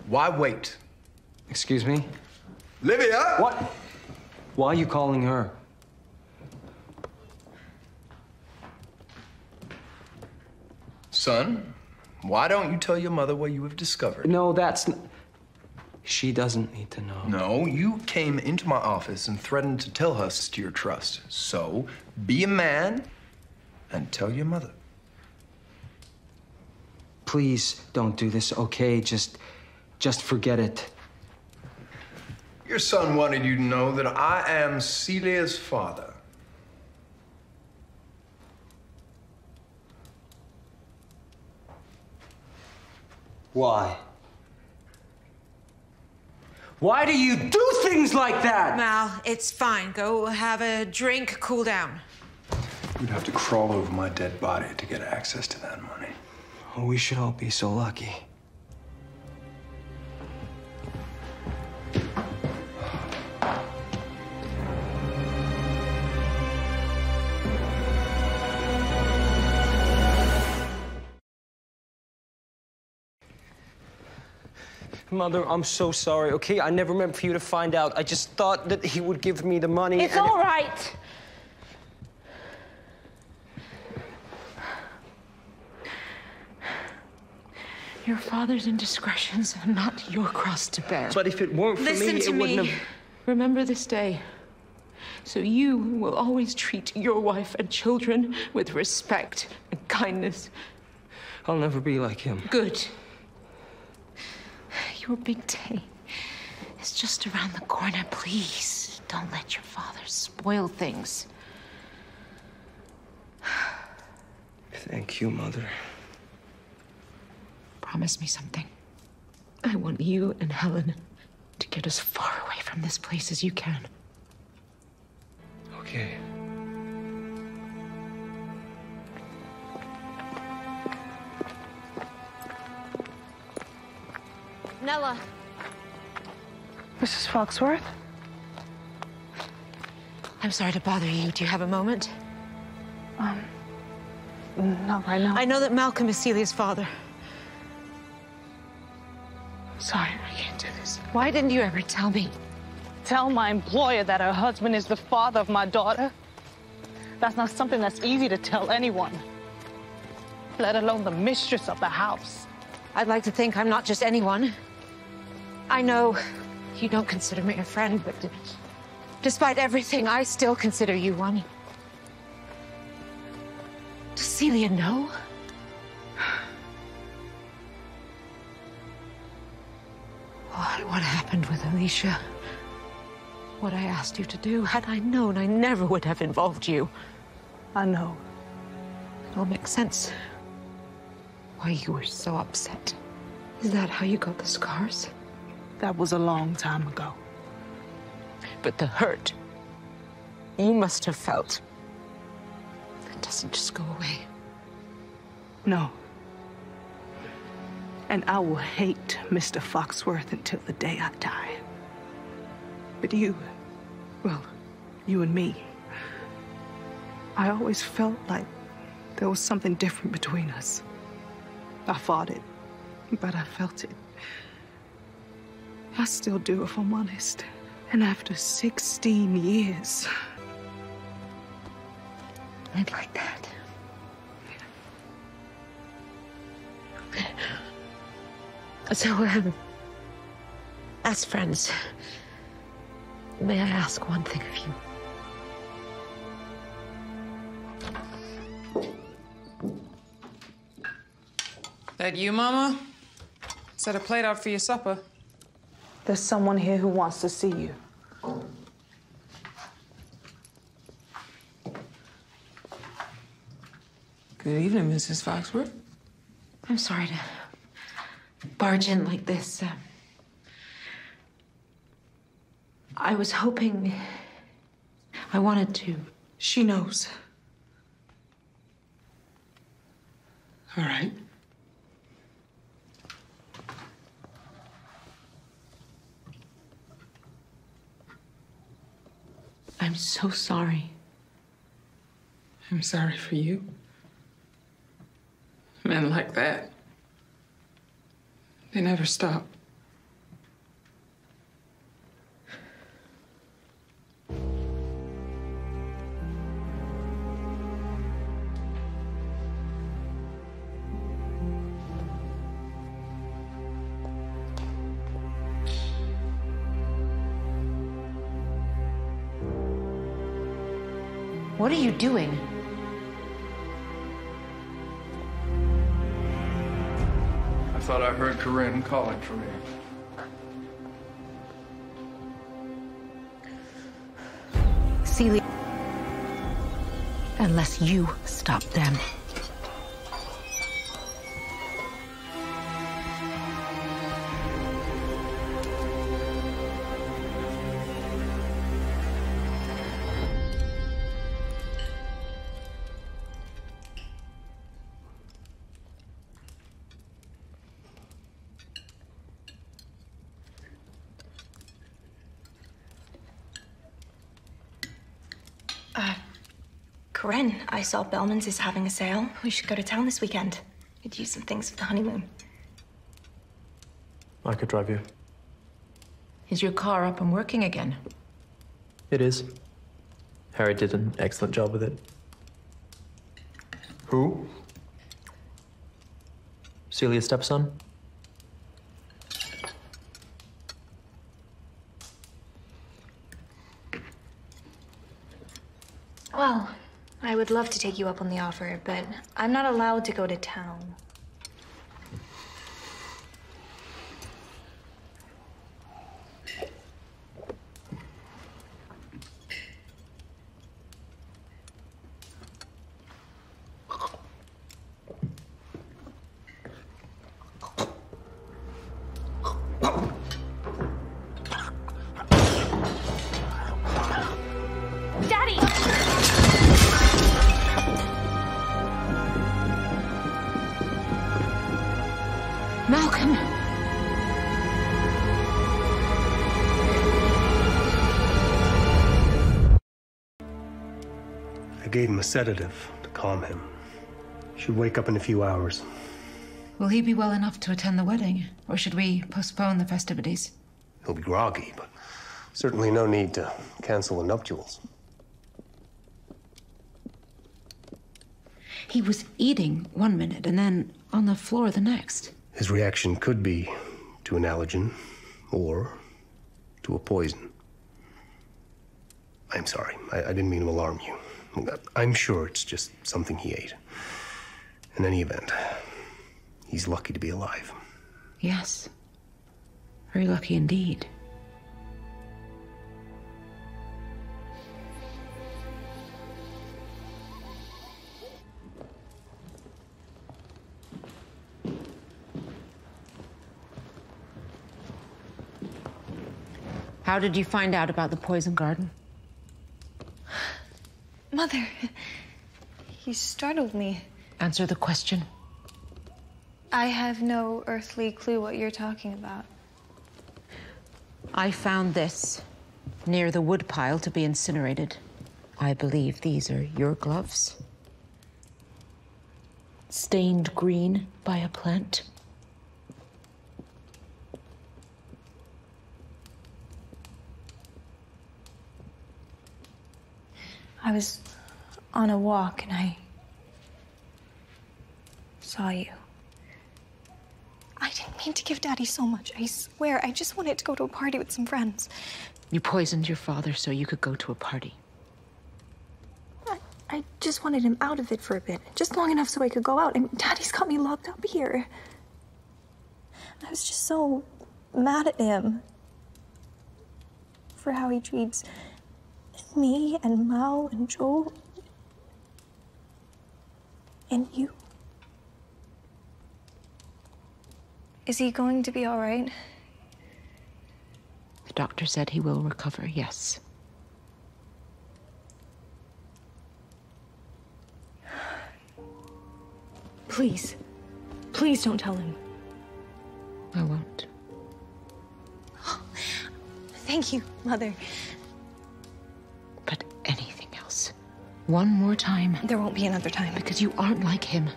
Why wait? Excuse me? Olivia! What? Why are you calling her? Son, why don't you tell your mother what you have discovered? No, that's not... She doesn't need to know. No, you came into my office and threatened to tell her to your trust. So, be a man and tell your mother. Please don't do this, okay? Just forget it. Your son wanted you to know that I am Celia's father. Why? Why do you do things like that? Mal, it's fine. Go have a drink, cool down. You'd have to crawl over my dead body to get access to that money. Oh, we should all be so lucky. Mother, I'm so sorry, okay? I never meant for you to find out. I just thought that he would give me the money. It's all right. Your father's indiscretions are not your cross to bear. But if it weren't for me, it wouldn't have... Remember this day, so you will always treat your wife and children with respect and kindness. I'll never be like him. Good. Your big day is just around the corner. Please, don't let your father spoil things. Thank you, Mother. Promise me something. I want you and Helen to get as far away from this place as you can. Okay. Nella. Mrs. Foxworth? I'm sorry to bother you. Do you have a moment? Not right now. I know that Malcolm is Celia's father. Sorry, I can't do this. Why didn't you ever tell me? Tell my employer that her husband is the father of my daughter? That's not something that's easy to tell anyone, let alone the mistress of the house. I'd like to think I'm not just anyone. I know you don't consider me a friend, but despite everything, I still consider you one. Does Celia know? What happened with Alicia? What I asked you to do, had I known, I never would have involved you. I know. It all makes sense. Why you were so upset. Is that how you got the scars? That was a long time ago. But the hurt you must have felt, it doesn't just go away. No. And I will hate Mr. Foxworth until the day I die. But you, well, you and me, I always felt like there was something different between us. I fought it, but I felt it. I still do, if I'm honest. And after 16 years, I'd like that. So, as friends, may I ask one thing of you? That you, Mama? Set a plate out for your supper. There's someone here who wants to see you. Good evening, Mrs. Foxworth. I'm sorry to barge in like this. I was hoping... I wanted to. She knows. All right. I'm so sorry. I'm sorry for you. Men like that, they never stop. What are you doing? I thought I heard Corinne calling for me. Celia. Unless you stop them. Corinne, I saw Bellman's is having a sale. We should go to town this weekend. Could use some things for the honeymoon. I could drive you. Is your car up and working again? It is. Harry did an excellent job with it. Who? Celia's stepson. Well, I would love to take you up on the offer, but I'm not allowed to go to town. Malcolm! I gave him a sedative to calm him. Should wake up in a few hours. Will he be well enough to attend the wedding? Or should we postpone the festivities? He'll be groggy, but certainly no need to cancel the nuptials. He was eating one minute and then on the floor the next. His reaction could be to an allergen or to a poison. I'm sorry. I didn't mean to alarm you. I'm sure it's just something he ate. In any event, he's lucky to be alive. Yes. Very lucky indeed. How did you find out about the poison garden? Mother, you startled me. Answer the question. I have no earthly clue what you're talking about. I found this near the woodpile to be incinerated. I believe these are your gloves. Stained green by a plant. I was on a walk and I saw you. I didn't mean to give Daddy so much, I swear. I just wanted to go to a party with some friends. You poisoned your father so you could go to a party. I just wanted him out of it for a bit. Just long enough so I could go out. And Daddy's got me locked up here. I was just so mad at him for how he treats me and Mal and Joel and you. Is he going to be all right? The doctor said he will recover, yes. Please. Please don't tell him. I won't. Thank you, Mother. But anything else. One more time. There won't be another time. Because you aren't like him.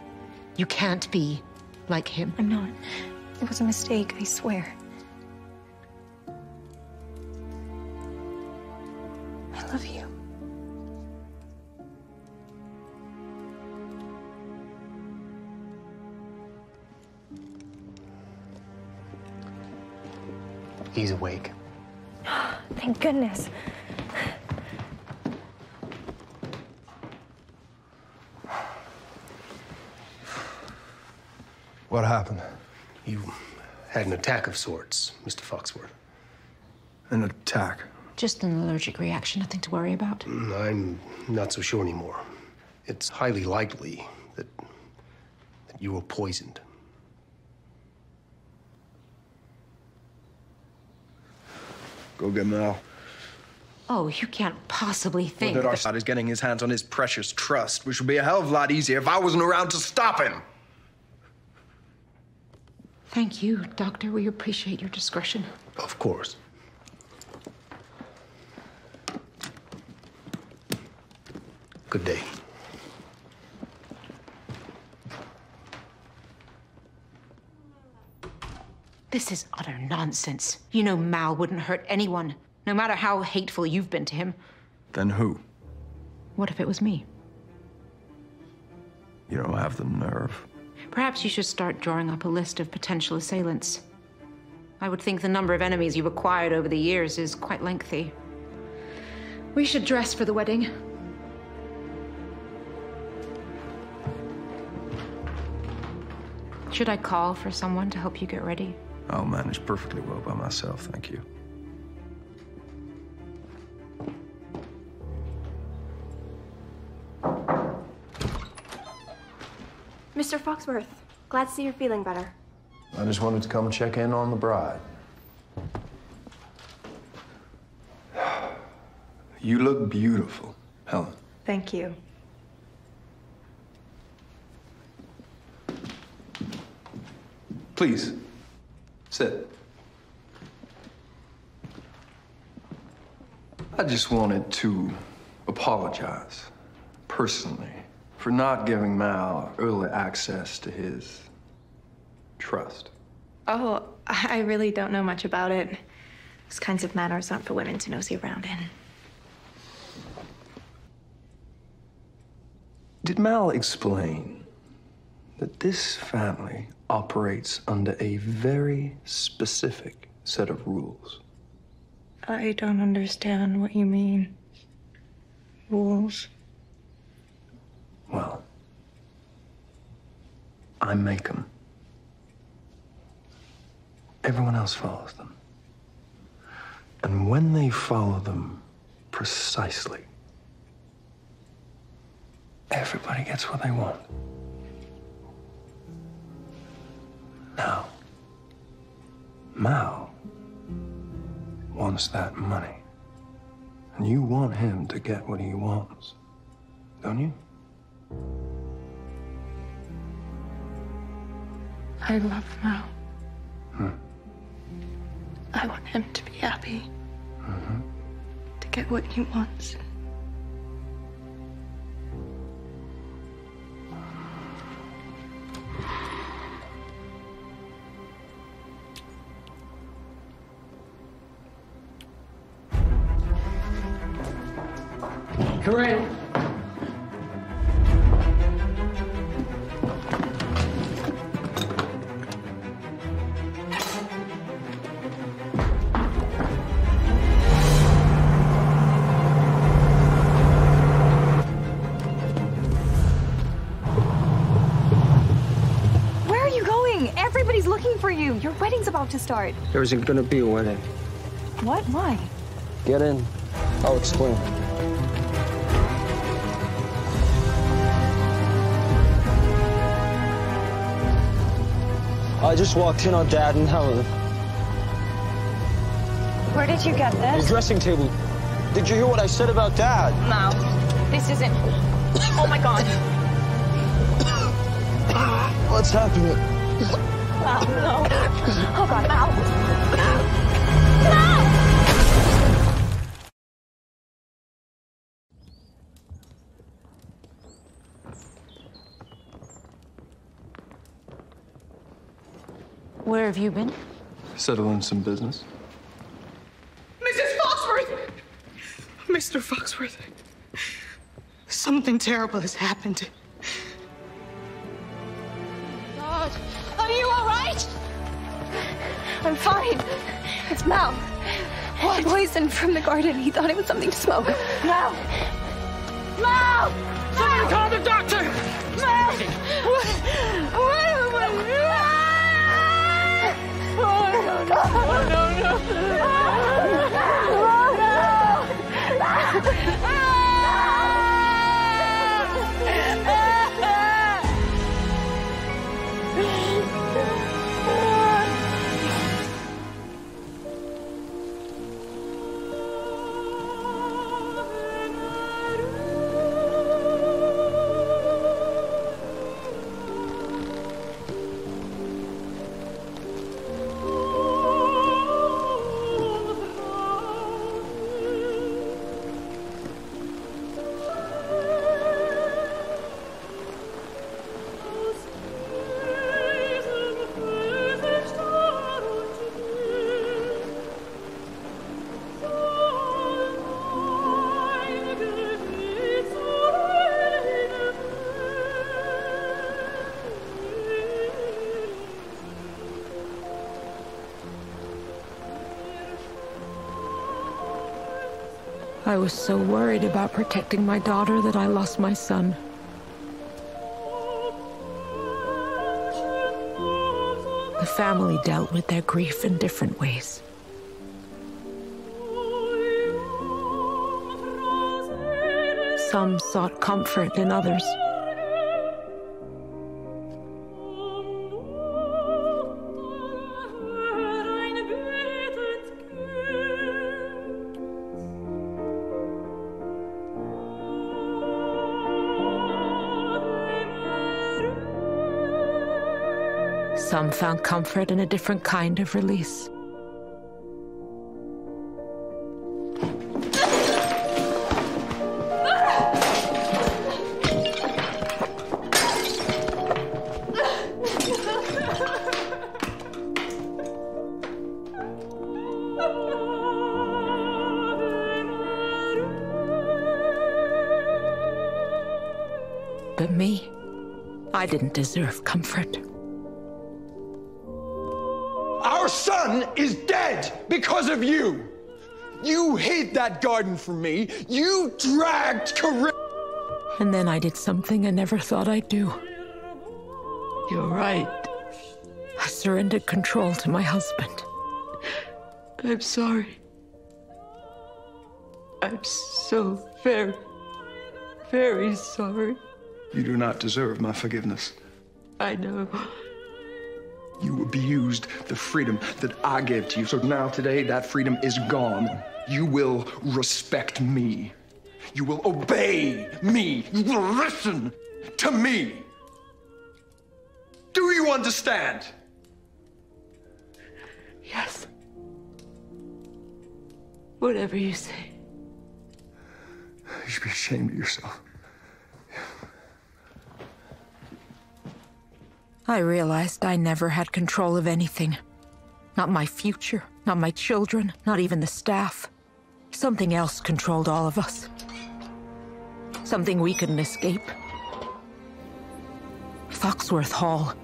You can't be like him. I'm not. It was a mistake, I swear. I love you. He's awake. Thank goodness. What happened? You had an attack of sorts, Mr. Foxworth. An attack? Just an allergic reaction, nothing to worry about. I'm not so sure anymore. It's highly likely that you were poisoned. Go get Mal. Oh, you can't possibly think That our side is getting his hands on his precious trust, which would be a hell of a lot easier if I wasn't around to stop him. Thank you, Doctor. We appreciate your discretion. Of course. Good day. This is utter nonsense. You know Mal wouldn't hurt anyone, no matter how hateful you've been to him. Then who? What if it was me? You don't have the nerve. Perhaps you should start drawing up a list of potential assailants. I would think the number of enemies you've acquired over the years is quite lengthy. We should dress for the wedding. Should I call for someone to help you get ready? I'll manage perfectly well by myself, thank you. Mr. Foxworth, glad to see you're feeling better. I just wanted to come and check in on the bride. You look beautiful, Helen. Thank you. Please, sit. I just wanted to apologize, personally, for not giving Mal early access to his trust. Oh, I really don't know much about it. Those kinds of matters aren't for women to nosy around in. Did Mal explain that this family operates under a very specific set of rules? I don't understand what you mean. Rules? Well, I make them. Everyone else follows them. And when they follow them precisely, everybody gets what they want. Now, Mal wants that money. And you want him to get what he wants, don't you? I love Mal. I want him to be happy. To get what he wants. Corinne! about to start. There isn't gonna be a wedding. What? Why? Get in. I'll explain. I just walked in on Dad and Helen. Where did you get this? The dressing table. Did you hear what I said about Dad? No. This isn't... Oh, my God. What's happening? Oh, no. Oh, God, Mal. Where have you been? Settling some business. Mrs. Foxworth! Mr. Foxworth, something terrible has happened. God, are you all right? I'm fine. It's Mal. Poison from the garden. He thought it was something to smoke. Mal! Mal! Somebody call the doctor! Mal! What am I doing? Oh, no, no. I was so worried about protecting my daughter that I lost my son. The family dealt with their grief in different ways. Some sought comfort in others. Some found comfort in a different kind of release. But me, I didn't deserve comfort. Our son is dead because of you. You hid that garden from me. You dragged Corinne. And then I did something I never thought I'd do. You're right. I surrendered control to my husband. I'm sorry. I'm so very, very sorry. You do not deserve my forgiveness. I know. You abused the freedom that I gave to you. So now today, that freedom is gone. You will respect me. You will obey me. You will listen to me. Do you understand? Yes. Whatever you say. You should be ashamed of yourself. I realized I never had control of anything. Not my future, not my children, not even the staff. Something else controlled all of us. Something we couldn't escape. Foxworth Hall.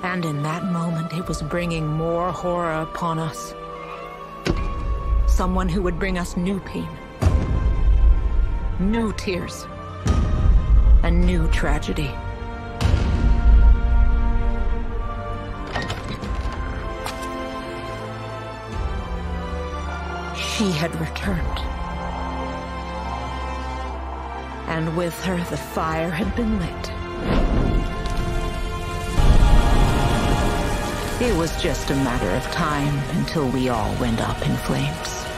And in that moment, it was bringing more horror upon us. Someone who would bring us new pain, New tears. A new tragedy. She had returned. And with her, the fire had been lit. It was just a matter of time until we all went up in flames.